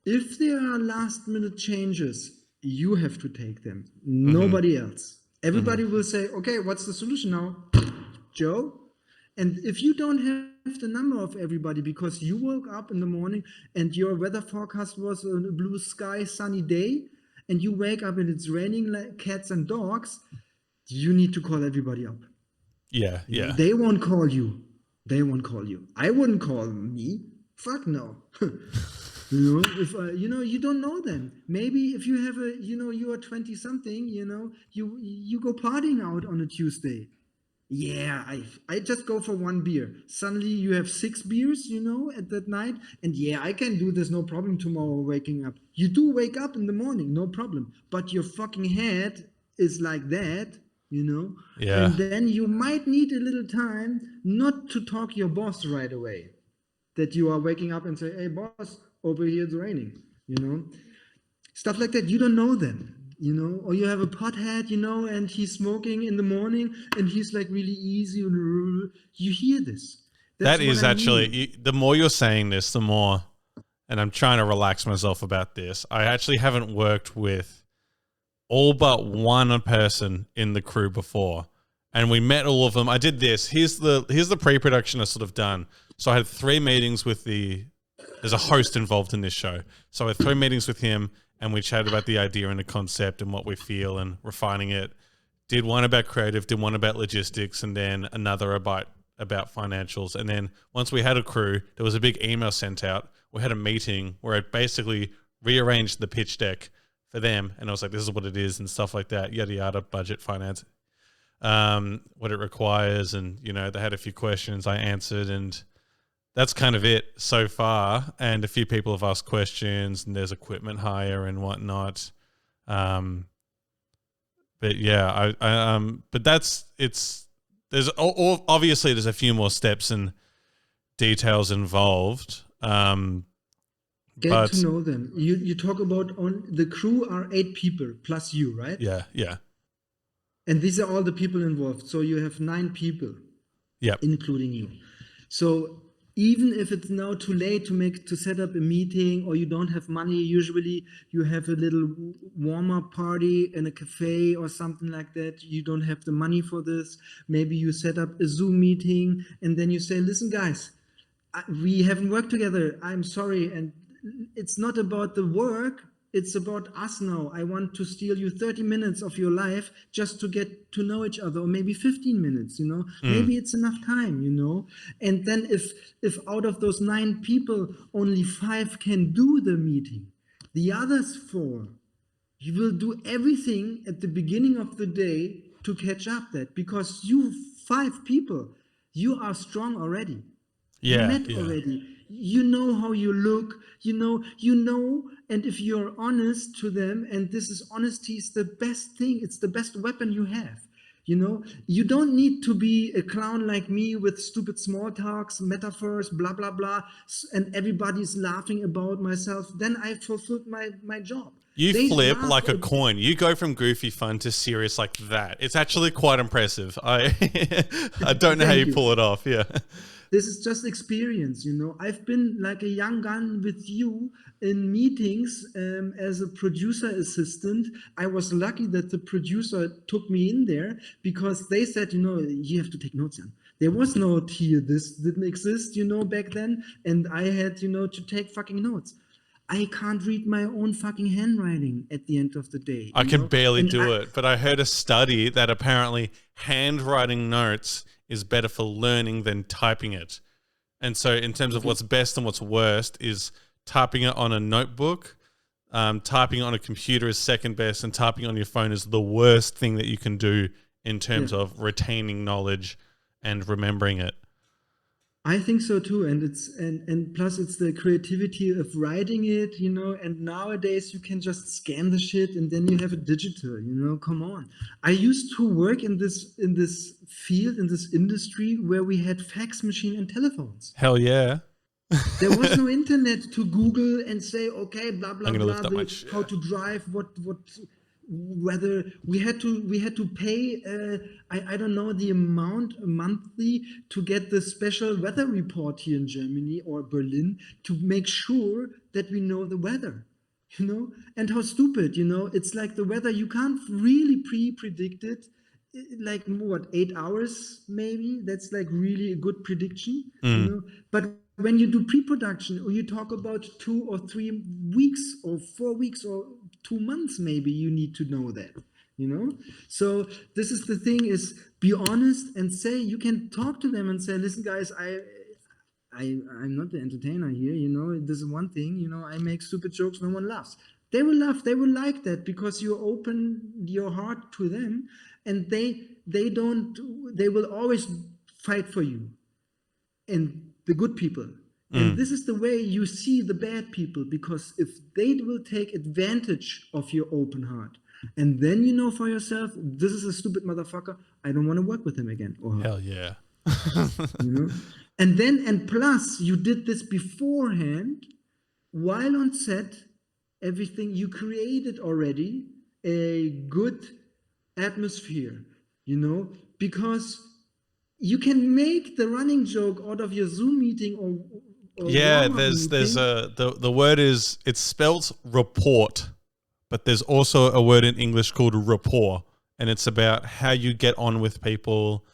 If there are last minute changes, you have to take them. Nobody else. Everybody will say, okay, what's the solution now? Joe? And if you don't have the number of everybody because you woke up in the morning and your weather forecast was a blue sky, sunny day, and you wake up and it's raining like cats and dogs, you need to call everybody up. Yeah. They won't call you. I wouldn't call me. Fuck no. If you don't know them. Maybe if you have you are 20 something, you go partying out on a Tuesday. Yeah, I just go for 1 beer. Suddenly you have 6 beers, at that night. And yeah, I can do this, no problem tomorrow waking up. You do wake up in the morning, no problem. But your fucking head is like that, Yeah. And then you might need a little time not to talk your boss right away. That you are waking up and say, hey boss, over here it's raining, Stuff like that. You don't know them. Or you have a pothead, and he's smoking in the morning and he's like really easy. You hear this. That is actually, the more you're saying this, the more, and I'm trying to relax myself about this. I actually haven't worked with all but one person in the crew before. And we met all of them. I did this. Here's the pre-production I sort of done. So I had 3 meetings with there's a host involved in this show. So I had 3 meetings with him. And we chatted about the idea and the concept and what we feel and refining it. Did one about creative, did one about logistics, and then another about financials. And then once we had a crew, there was a big email sent out. We had a meeting where I basically rearranged the pitch deck for them. And I was like, this is what it is and stuff like that, yada, yada, budget, finance, what it requires. And, they had a few questions I answered and that's kind of it so far. And a few people have asked questions and there's equipment hire and whatnot. But yeah, obviously there's a few more steps and details involved. Get to know them. You talk about the crew are 8 people plus you, right? Yeah. And these are all the people involved. So you have 9 people. Yep. Including you. So even if it's now too late to set up a meeting or you don't have money, usually you have a little warm-up party in a cafe or something like that. You don't have the money for this. Maybe you set up a Zoom meeting and then you say, listen, guys, we haven't worked together. I'm sorry. And it's not about the work. It's about us now. I want to steal you 30 minutes of your life just to get to know each other, or maybe 15 minutes, Maybe it's enough time, And then if out of those 9 people, only 5 can do the meeting, the others 4, you will do everything at the beginning of the day to catch up that, because you 5 people, you are strong already. Yeah. You met already. You know how you look, and if you're honest to them, and honesty is the best thing, it's the best weapon you have. You know, you don't need to be a clown like me with stupid small talks, metaphors, blah, blah, blah, and everybody's laughing about myself. Then I fulfilled my job. You They flip laugh like a coin. You go from goofy fun to serious like that. It's actually quite impressive. I I don't know how you Thank you. pull it off. Yeah. This is just experience, you know. I've been like a young gun with you in meetings as a producer assistant. I was lucky that the producer took me in there because they said, you know, you have to take notes, Jan. There was no tier. This didn't exist, you know, back then. And I had, you know, to take fucking notes. I can't read my own fucking handwriting at the end of the day. I You can know? barely And do it, but I heard a study that apparently handwriting notes is better for learning than typing it. And so in terms of what's best and what's worst is typing it on a notebook, typing it on a computer is second best, and typing on your phone is the worst thing that you can do in terms of retaining knowledge and remembering it. I think so too, and and plus it's the creativity of writing it, you know. And nowadays you can just scan the shit, and then you have it digital, you know. Come on, I used to work in this field, in this industry where we had fax machine and telephones. Hell yeah. There was no internet to Google and say, okay, blah blah I'm gonna blah, lift up my chair. how to drive, what, whether we had to pay, I don't know the amount monthly to get the special weather report here in Germany or Berlin to make sure that we know the weather, you know. And how stupid, you know, it's like the weather you can't really predict it. Like what, 8 hours maybe, that's like really a good prediction, you know. But when you do pre-production or you talk about 2 or 3 weeks or 4 weeks or 2 months, maybe you need to know that, you know. So this is the thing, is be honest and say, you can talk to them and say, listen guys, I'm not the entertainer here, you know. This is one thing, you know, I make stupid jokes, no one laughs. They will laugh, they will like that because you open your heart to them, and they will always fight for you and the good people. And this is the way you see the bad people, because if they will take advantage of your open heart, and then you know for yourself, this is a stupid motherfucker, I don't want to work with him again or her. Hell yeah. You know? And plus you did this beforehand, while on set, everything you created already a good atmosphere, you know, because you can make the running joke out of your Zoom meeting or Yeah, warm-up there's meeting. the word is, it's spelt report, but there's also a word in English called rapport, and it's about how you get on with people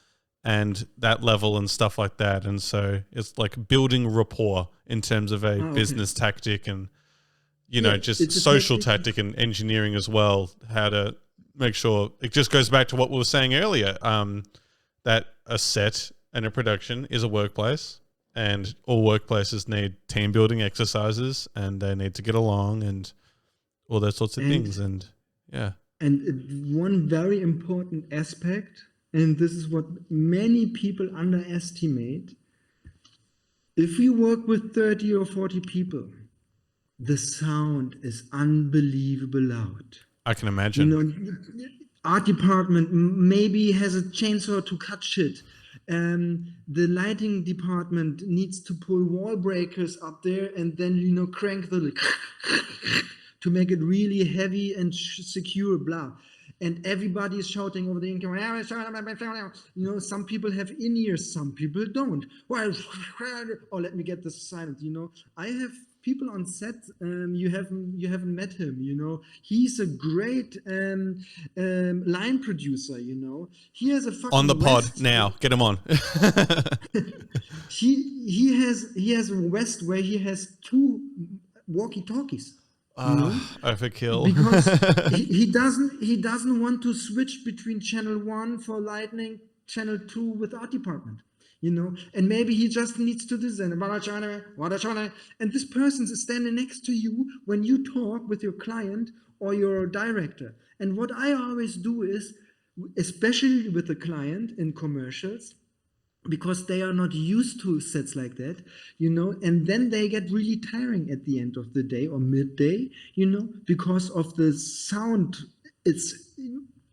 and that level and stuff like that. And so it's like building rapport in terms of a business tactic and, you know, just it's a social tactic and engineering as well, how to make sure. It just goes back to what we were saying earlier, that a set and a production is a workplace, and all workplaces need team building exercises, and they need to get along and all those sorts of things. And yeah. And one very important aspect, and this is what many people underestimate, if we work with 30 or 40 people, the sound is unbelievably loud. I can imagine. You know, art department maybe has a chainsaw to cut shit. The lighting department needs to pull wall breakers up there and then, you know, crank the to make it really heavy and secure, blah. And everybody is shouting over the income. You know, some people have in-ears, some people don't. Well, oh, let me get this silent. You know, I have people on set. You haven't met him. You know, he's a great line producer. You know, he has a fucking on the pod West. now. Get him on. he has a West where he has 2 walkie-talkies. Overkill. Because he doesn't want to switch between channel 1 for lightning, channel 2 with art department, you know. And maybe he just needs to design, and this person is standing next to you when you talk with your client or your director. And what I always do is, especially with the client in commercials, because they are not used to sets like that, you know, and then they get really tiring at the end of the day or midday, you know, because of the sound. It's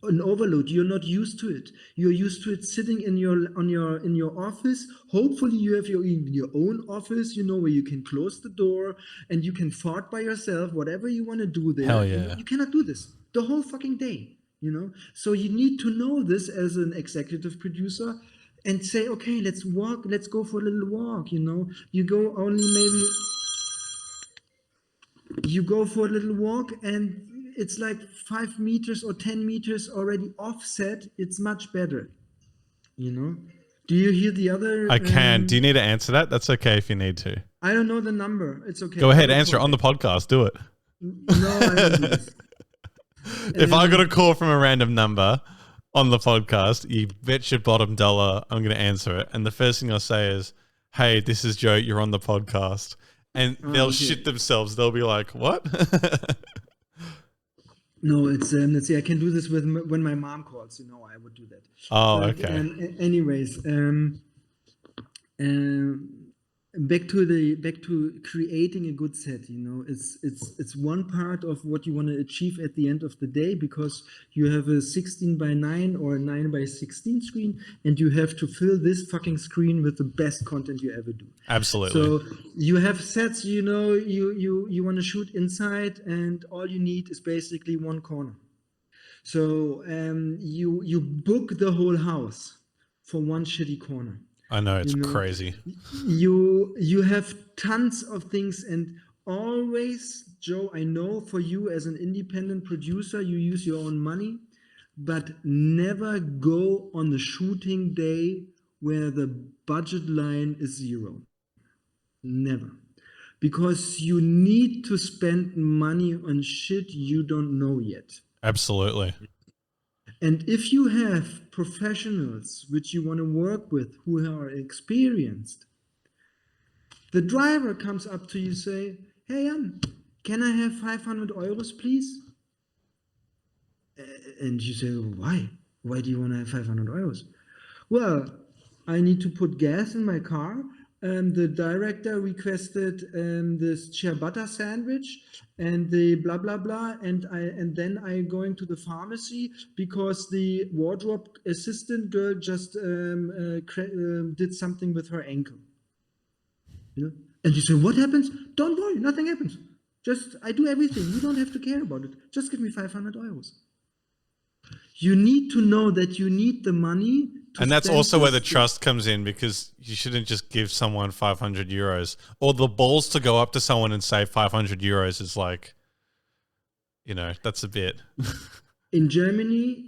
an overload. You're not used to it. You're used to it sitting in your office. Hopefully you have your own office, where you can close the door and you can fart by yourself, whatever you want to do there. Hell yeah. You cannot do this the whole fucking day, So you need to know this as an executive producer and say, okay, let's go for a little walk, You go only maybe you go for a little walk and it's like 5 meters or 10 meters already offset. It's much better, Do you hear the other? I can. Do you need to answer that? That's okay if you need to. I don't know the number. It's okay. Go ahead, answer it on the podcast. Do it. No, I don't do this. If I got a call from a random number on the podcast, you bet your bottom dollar I'm going to answer it. And the first thing I'll say is, hey, this is Joe. You're on the podcast. And they'll shit themselves. They'll be like, what? No, it's let's see. I can do this when my mom calls. I would do that. Oh, okay. Anyways, back to creating a good set. It's one part of what you want to achieve at the end of the day, because you have a 16:9 or a 9:16 screen, and you have to fill this fucking screen with the best content you ever do. Absolutely. So you have sets, you want to shoot inside, and all you need is basically one corner. So you book the whole house for one shitty corner. I know, it's crazy. You have tons of things, and always, Joe, I know for you as an independent producer, you use your own money, but never go on the shooting day where the budget line is 0. Never. Because you need to spend money on shit you don't know yet. Absolutely. And if you have professionals which you want to work with who are experienced, the driver comes up to you, say, hey, Jan, can I have 500 euros, please? And you say, why? Why do you want to have 500 euros? Well, I need to put gas in my car. The director requested this ciabatta sandwich and the blah blah blah, and then I going to the pharmacy because the wardrobe assistant girl just did something with her ankle. And you say, what happens? Don't worry, nothing happens. Just I do everything. You don't have to care about it. Just give me 500 euros. You need to know that you need the money. And that's also where the trust comes in, because you shouldn't just give someone 500 euros, or the balls to go up to someone and say 500 euros is like, that's a bit. In Germany,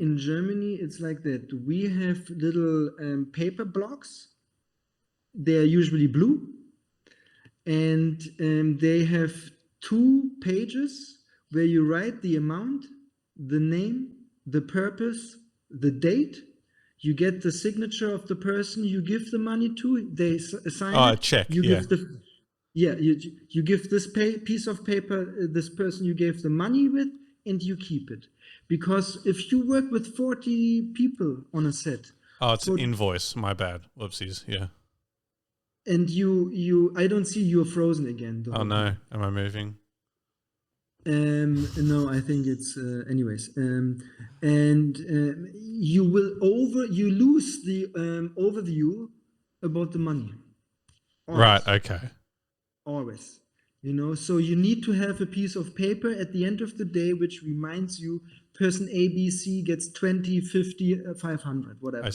it's like that. We have little paper blocks. They're usually blue, and they have 2 pages where you write the amount, the name, the purpose, the date. You get the signature of the person you give the money to. They sign it. Check. You give you give this piece of paper this person you gave the money with, and you keep it. Because if you work with 40 people on a set. Oh, it's an invoice. My bad. Whoopsies. Yeah. And I don't see you're frozen again. Oh no, am I moving? No, I think it's anyways. You lose the overview about the money. Always. Right. Okay. Always. So you need to have a piece of paper at the end of the day which reminds you person ABC gets 20, 50, 500, whatever.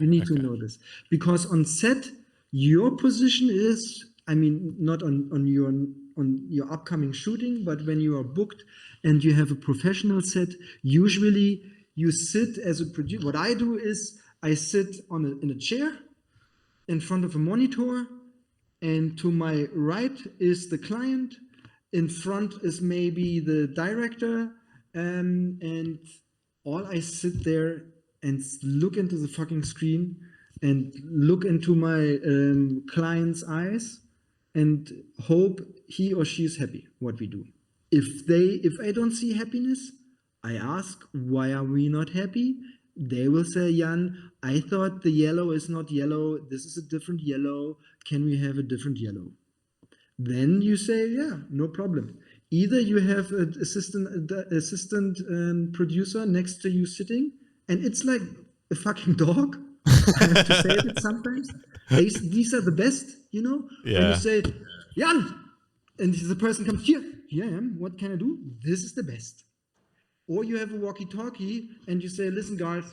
You need to know this, because on set your position is, not on your upcoming shooting, but when you are booked and you have a professional set, usually you sit as a producer. What I do is I sit in a chair in front of a monitor, and to my right is the client, in front is maybe the director, and all I sit there and look into the fucking screen and look into my client's eyes and hope he or she is happy what we do. If I don't see happiness, I ask, why are we not happy? They will say, Jan, I thought the yellow is not yellow. This is a different yellow. Can we have a different yellow? Then you say, yeah, no problem. Either you have an assistant producer next to you sitting, and it's like a fucking dog. I have to say it sometimes. These are the best, you know. When you Yeah. say, Jan, and the person comes here I am. What can I do? This is the best. Or you have a walkie-talkie and you say, listen, guys,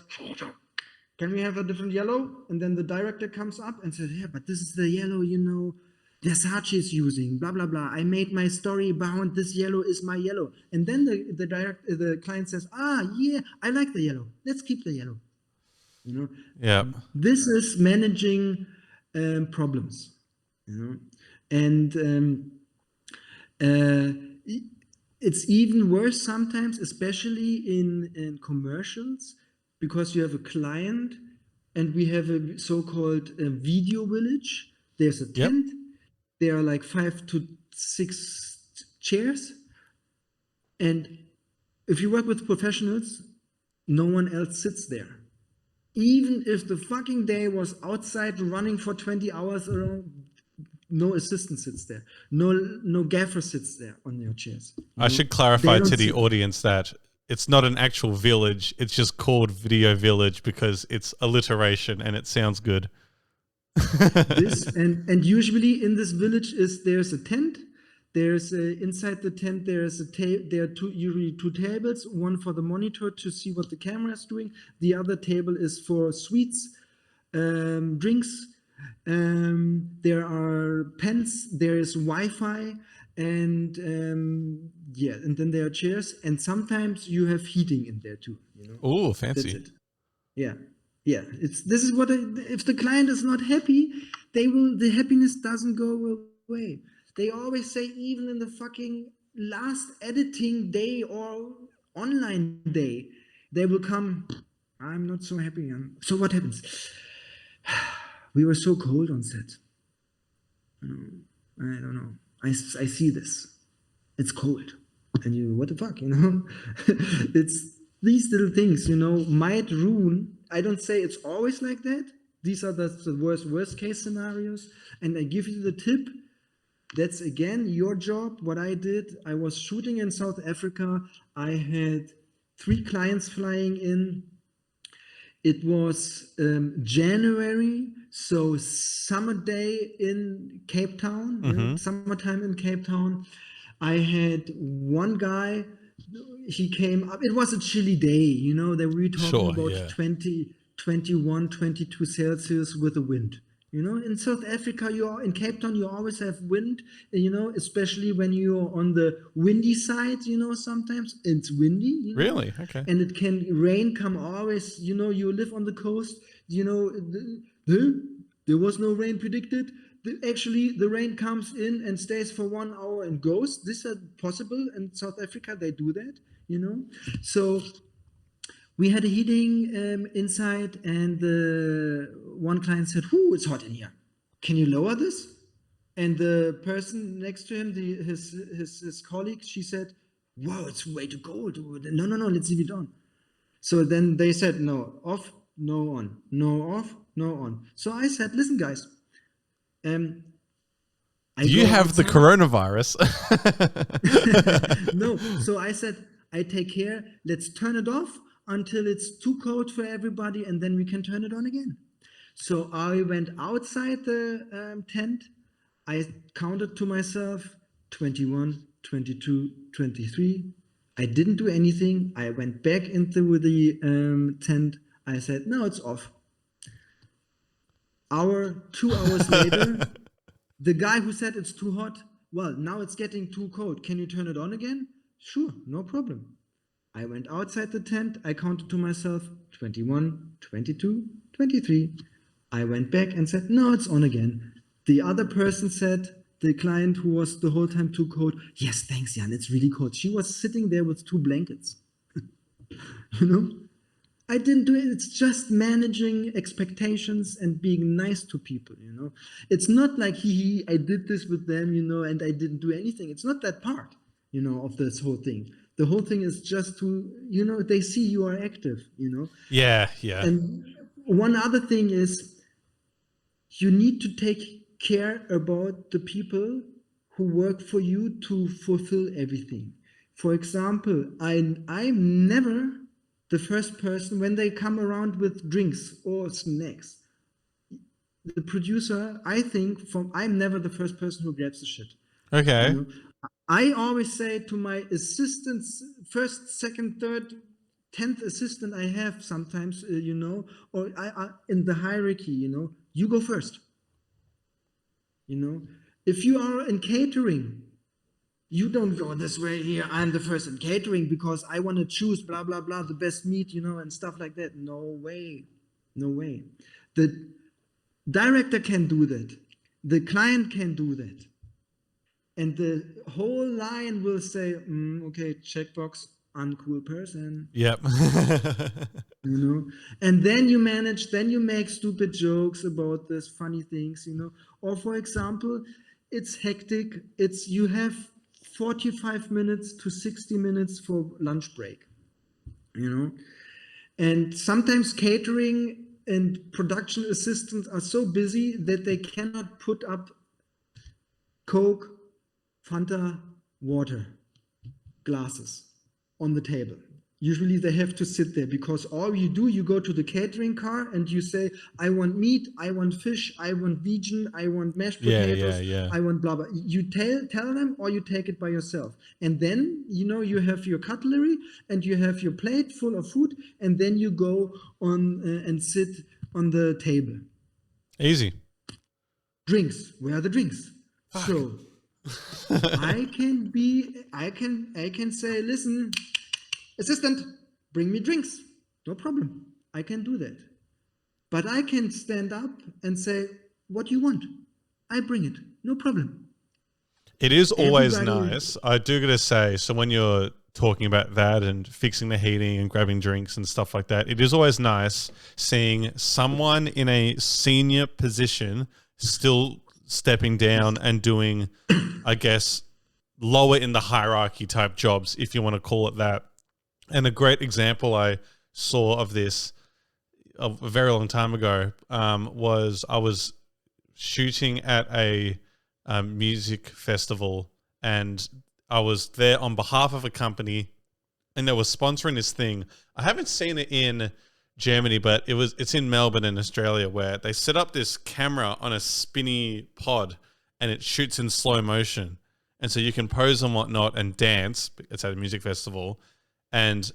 can we have a different yellow? And then the director comes up and says, yeah, but this is the yellow, you know, Versace is using, blah, blah, blah. I made my story about this yellow is my yellow. And then the client says, yeah, I like the yellow. Let's keep the yellow. You know, Yeah. this is managing problems, you know, and it's even worse sometimes, especially in commercials, because you have a client and we have a so-called video village. There's a Yep. tent. There are like 5 to 6 chairs. And if you work with professionals, no one else sits there. Even if the fucking day was outside running for 20 hours around, no assistant sits there. No gaffer sits there on your chairs. I should clarify to the audience that it's not an actual village. It's just called Video Village because it's alliteration and it sounds good. This and usually in this village there's a tent. There's inside the tent there are usually two tables, one for the monitor to see what the camera is doing. The other table is for sweets, drinks. There are pens. There is Wi-Fi, and and then there are chairs. And sometimes you have heating in there too. You know. Oh, fancy. That's it. Yeah. Yeah, this is what if the client is not happy, the happiness doesn't go away. They always say, even in the fucking last editing day or online day, they will come, I'm not so happy. So what happens? We were so cold on set. I don't know. I see this. It's cold. And you, what the fuck, you know? It's these little things, you know, might ruin. I don't say it's always like that. These are the worst case scenarios. And I give you the tip. That's again your job. What I did, I was shooting in South Africa. I had 3 clients flying in. It was January, so summer day in Cape Town, right? Summertime in Cape Town. I had one guy, he came up, it was a chilly day, you know, that we were talking about 20, 21, 22 Celsius with the wind. You know, in South Africa, in Cape Town, you always have wind, you know, especially when you're on the windy side, you know, sometimes it's windy. You know? Really? Okay. And it can rain come always, you know, you live on the coast, you know, there was no rain predicted. Actually, the rain comes in and stays for 1 hour and goes. This is possible in South Africa. They do that, you know. So we had a heating inside, and one client said, "Whoo, it's hot in here. Can you lower this?" And the person next to him, his colleague, she said, "Wow, it's way too cold. No, let's leave it on." So then they said, "No, off, no on, no off, no on." So I said, "Listen, guys, do you have the coronavirus?" No. So I said, "I take care. Let's turn it off until it's too cold for everybody, and then we can turn it on again." So I went outside the tent. I counted to myself 21, 22, 23. I didn't do anything. I went back into the tent. I said, "No, it's off." 2 hours later, the guy who said it's too hot, "Well, now it's getting too cold. Can you turn it on again?" "Sure, no problem." I went outside the tent. I counted to myself 21, 22, 23. I went back and said, "No, it's on again." The other person said, the client who was the whole time too cold, "Yes, thanks, Jan, it's really cold." She was sitting there with 2 blankets. You know? I didn't do it. It's just managing expectations and being nice to people, you know? It's not like, I did this with them, you know, and I didn't do anything. It's not that part, you know, of this whole thing. The whole thing is just to, you know, they see you are active, you know? Yeah, yeah. And one other thing is, you need to take care about the people who work for you to fulfill everything. For example, I'm never the first person when they come around with drinks or snacks. The producer, I think, I'm never the first person who grabs the shit. Okay. You know, I always say to my assistants, first, second, third, 10th assistant I have sometimes, or I in the hierarchy, you go first. If you are in catering, you don't go this way here. I'm the first in catering because I want to choose blah blah blah the best meat, and stuff like that. No way, no way. The director can do that. The client can do that. And the whole line will say, okay, checkbox, uncool person. Yep. And then you make stupid jokes about this funny things, Or for example, it's hectic. You have 45 minutes to 60 minutes for lunch break, And sometimes catering and production assistants are so busy that they cannot put up Coke, Fanta, water, glasses on the table. Usually they have to sit there because all you go to the catering car and you say, I want meat, I want fish, I want vegan, I want mashed potatoes, I want blah, blah. You tell them or you take it by yourself. And then, you have your cutlery and you have your plate full of food and then you go on and sit on the table. Easy. Drinks. Where are the drinks? Fuck. So I can say, listen, assistant, bring me drinks. No problem. I can do that. But I can stand up and say, what do you want? I bring it. No problem. It is always nice. I do got to say, so when you're talking about that and fixing the heating and grabbing drinks and stuff like that, it is always nice seeing someone in a senior position still stepping down and doing, I guess, lower in the hierarchy type jobs, if you want to call it that. And a great example I saw of this a very long time ago was I was shooting at a music festival, and I was there on behalf of a company, and they were sponsoring this thing. I haven't seen it in Germany, but it's in Melbourne in Australia, where they set up this camera on a spinny pod and it shoots in slow motion. And so you can pose and whatnot and dance. It's at a music festival. And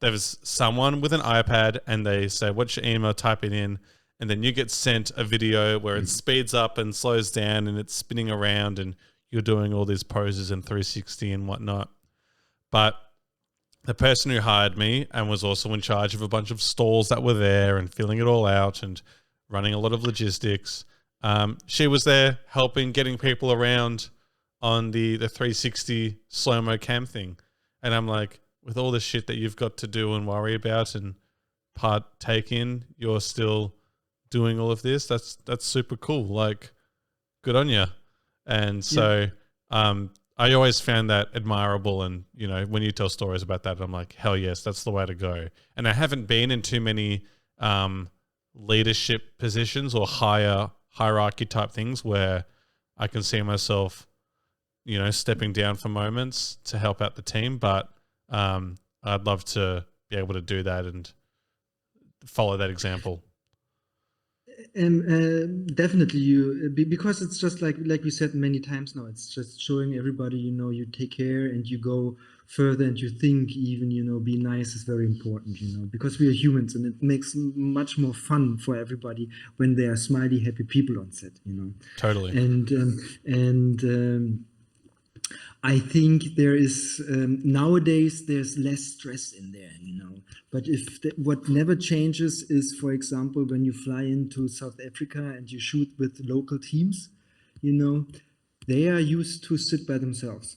there was someone with an iPad and they say, what's your email? Type it in. And then you get sent a video where it speeds up and slows down and it's spinning around and you're doing all these poses in 360 and whatnot. But the person who hired me and was also in charge of a bunch of stalls that were there and filling it all out and running a lot of logistics, she was there helping getting people around on the 360 slow-mo cam thing. And I'm like, with all the shit that you've got to do and worry about and partake in, you're still doing all of this. That's super cool. Like, good on you. And so I always found that admirable. And, when you tell stories about that, I'm like, hell yes, that's the way to go. And I haven't been in too many leadership positions or higher hierarchy type things where I can see myself, stepping down for moments to help out the team. But I'd love to be able to do that and follow that example. Definitely because it's just like we said many times now, it's just showing everybody, you take care and you go further and you think even, be nice is very important, because we are humans and it makes much more fun for everybody when there are smiley, happy people on set, Totally. And I think there is nowadays there's less stress in there, But what never changes is, for example, when you fly into South Africa and you shoot with local teams, they are used to sit by themselves.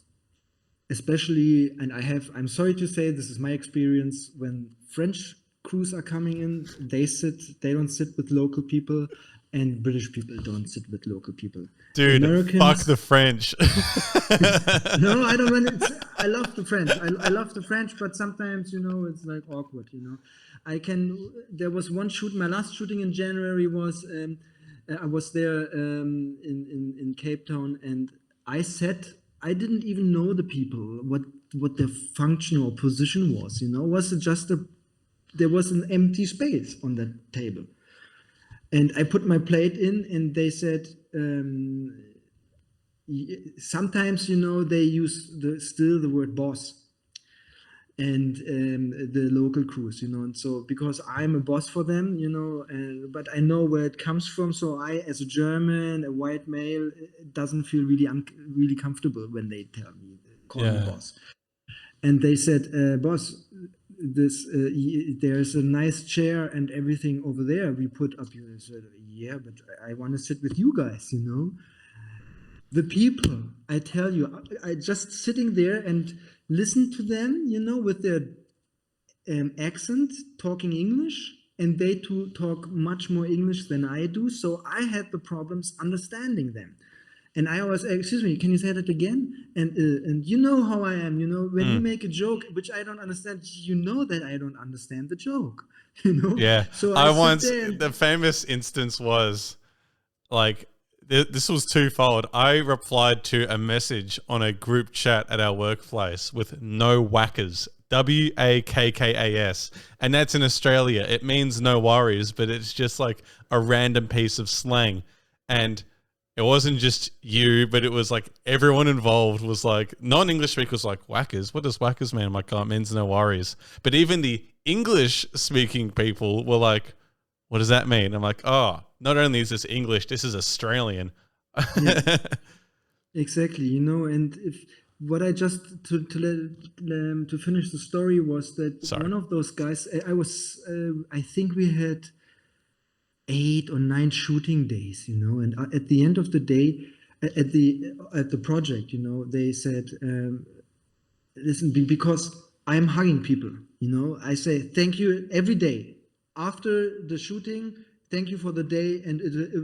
Especially, and I'm sorry to say, this is my experience, when French crews are coming in, they don't sit with local people, and British people don't sit with local people. Dude, fuck the French. No, I don't want it. I love the French. I love the French, but sometimes, it's like awkward, There was one shoot, my last shooting in January was, I was there in Cape Town, and I said I didn't even know the people, what their function or position was. Was it just there was an empty space on that table, and I put my plate in, and they said. Sometimes they use still the word boss and the local crews, and so because I'm a boss for them, but I know where it comes from, so I, as a German, a white male, it doesn't feel really comfortable when they call me boss. And they said, boss, this there's a nice chair and everything over there we put up here. I said, yeah, but I want to sit with you guys, The people, I tell you, I just sitting there and listen to them, with their accent, talking English, and they too talk much more English than I do. So I had the problems understanding them. And I always, excuse me, can you say that again? And you know how I am, when you make a joke, which I don't understand, that I don't understand the joke, Yeah. So I sit once, there and, the famous instance was like, this was twofold. I replied to a message on a group chat at our workplace with no whackers, WAKKAS. And that's in Australia. It means no worries, but it's just like a random piece of slang. And it wasn't just you, but it was like everyone involved was like, non-English speakers like, whackers? What does whackers mean? I'm like, oh, it means no worries. But even the English speaking people were like, what does that mean? I'm like, oh, not only is this English, this is Australian. yeah. Exactly, and if what I just to finish the story was that Sorry. one of those guys, I think we had 8 or 9 shooting days, and at the end of the day, at the project, they said, listen, because I'm hugging people, I say thank you every day after the shooting. Thank you for the day, and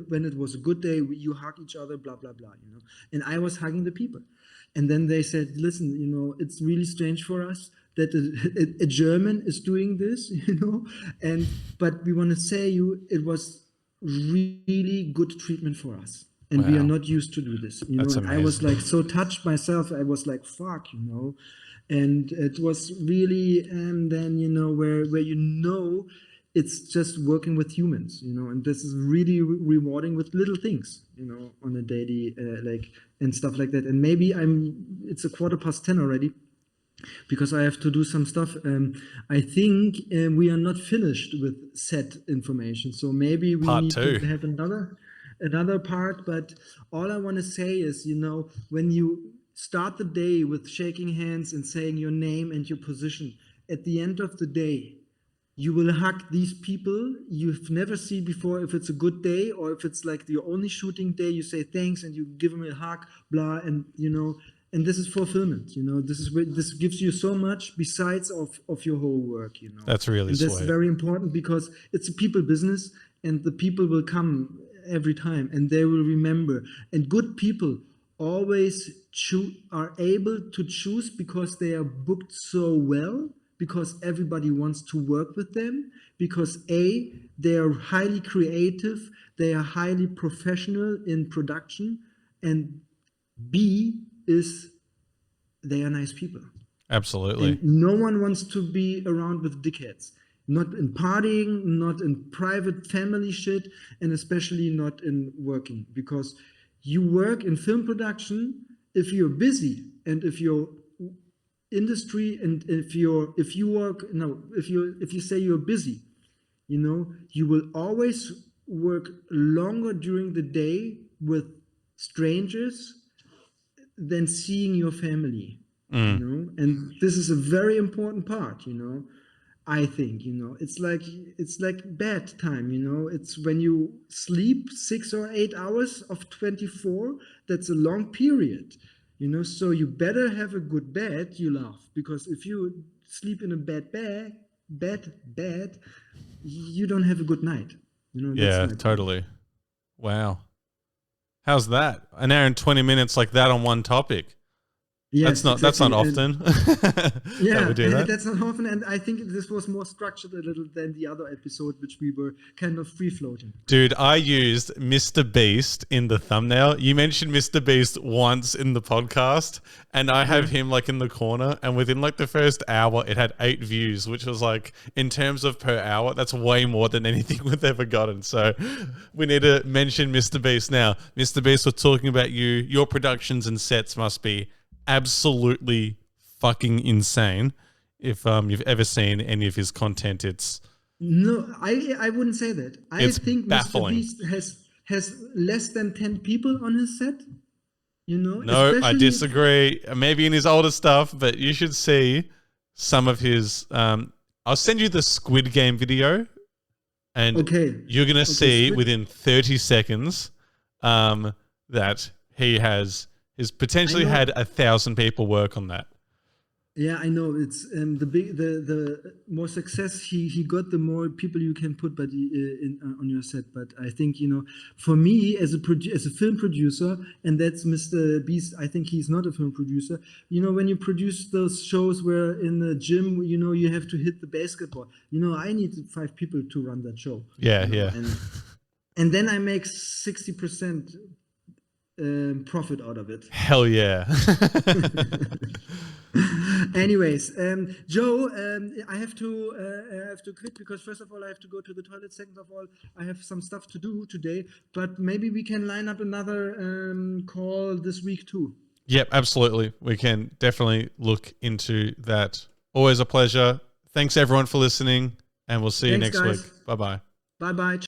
when it was a good day, you hug each other, blah blah blah, And I was hugging the people, and then they said, "Listen, it's really strange for us that a German is doing this, but we want to say it was really good treatment for us, and we are not used to do this, That's And I was amazing. like so touched myself. I was like, fuck, and it was really, then where it's just working with humans, and this is really rewarding with little things, on a daily, and stuff like that. And maybe it's 10:15 already, because I have to do some stuff. I think we are not finished with set information, so maybe we Part need 2. to have another part. But all I want to say is, when you start the day with shaking hands and saying your name and your position, at the end of the day, you will hug these people you've never seen before. If it's a good day, or if it's like your only shooting day, you say thanks and you give them a hug, blah, and and this is fulfillment. This gives you so much besides of your whole work. That's really and that's sweet. very important, because it's a people business, and the people will come every time, and they will remember. And good people always are able to choose, because they are booked so well, because everybody wants to work with them, because A, they are highly creative, they are highly professional in production, and B is they are nice people. Absolutely. And no one wants to be around with dickheads. Not in partying, not in private family shit, and especially not in working. Because you work in film production if you're busy, and if you're industry, and if you say you're busy, you will always work longer during the day with strangers than seeing your family, and this is a very important part, I think, it's like bed time, it's when you sleep 6 or 8 hours of 24, that's a long period, so you better have a good bed you love, because if you sleep in a bad bed, you don't have a good night, Yeah, that's my totally. Wow. How's that? An hour and 20 minutes like that on one topic. Yes, That's exactly. not often that we do that. That's not often, and I think this was more structured a little than the other episode, which we were kind of free floating. Dude, I used Mr. Beast in the thumbnail. You mentioned Mr. Beast once in the podcast, and I have him like in the corner, and within like the first hour, it had 8 views, which was like, in terms of per hour, that's way more than anything we've ever gotten. So we need to mention Mr. Beast now. Mr. Beast, we're talking about you. Your productions and sets must be absolutely fucking insane. If you've ever seen any of his content, it's no, I wouldn't say that. I think baffling. Mr. Beast has less than 10 people on his set. You know, no, I disagree. Maybe in his older stuff, but you should see some of his. I'll send you the Squid Game video, and you're gonna see within 30 seconds that he has. He's potentially had 1,000 people work on that. Yeah, I know. It's the more success he got, the more people you can put on your set. But I think, you know, for me as a film producer, and that's Mr. Beast. I think he's not a film producer. You know, when you produce those shows where in the gym, you know, you have to hit the basketball. You know, I need 5 people to run that show. Yeah, you know? yeah. And then I make 60%. Profit out of it. Hell yeah. Anyways, Joe, I have to quit because first of all I have to go to the toilet. Second of all, I have some stuff to do today. But maybe we can line up another call this week too. Yep, absolutely. We can definitely look into that. Always a pleasure. Thanks everyone for listening, and we'll see you next week. Bye bye. Bye bye.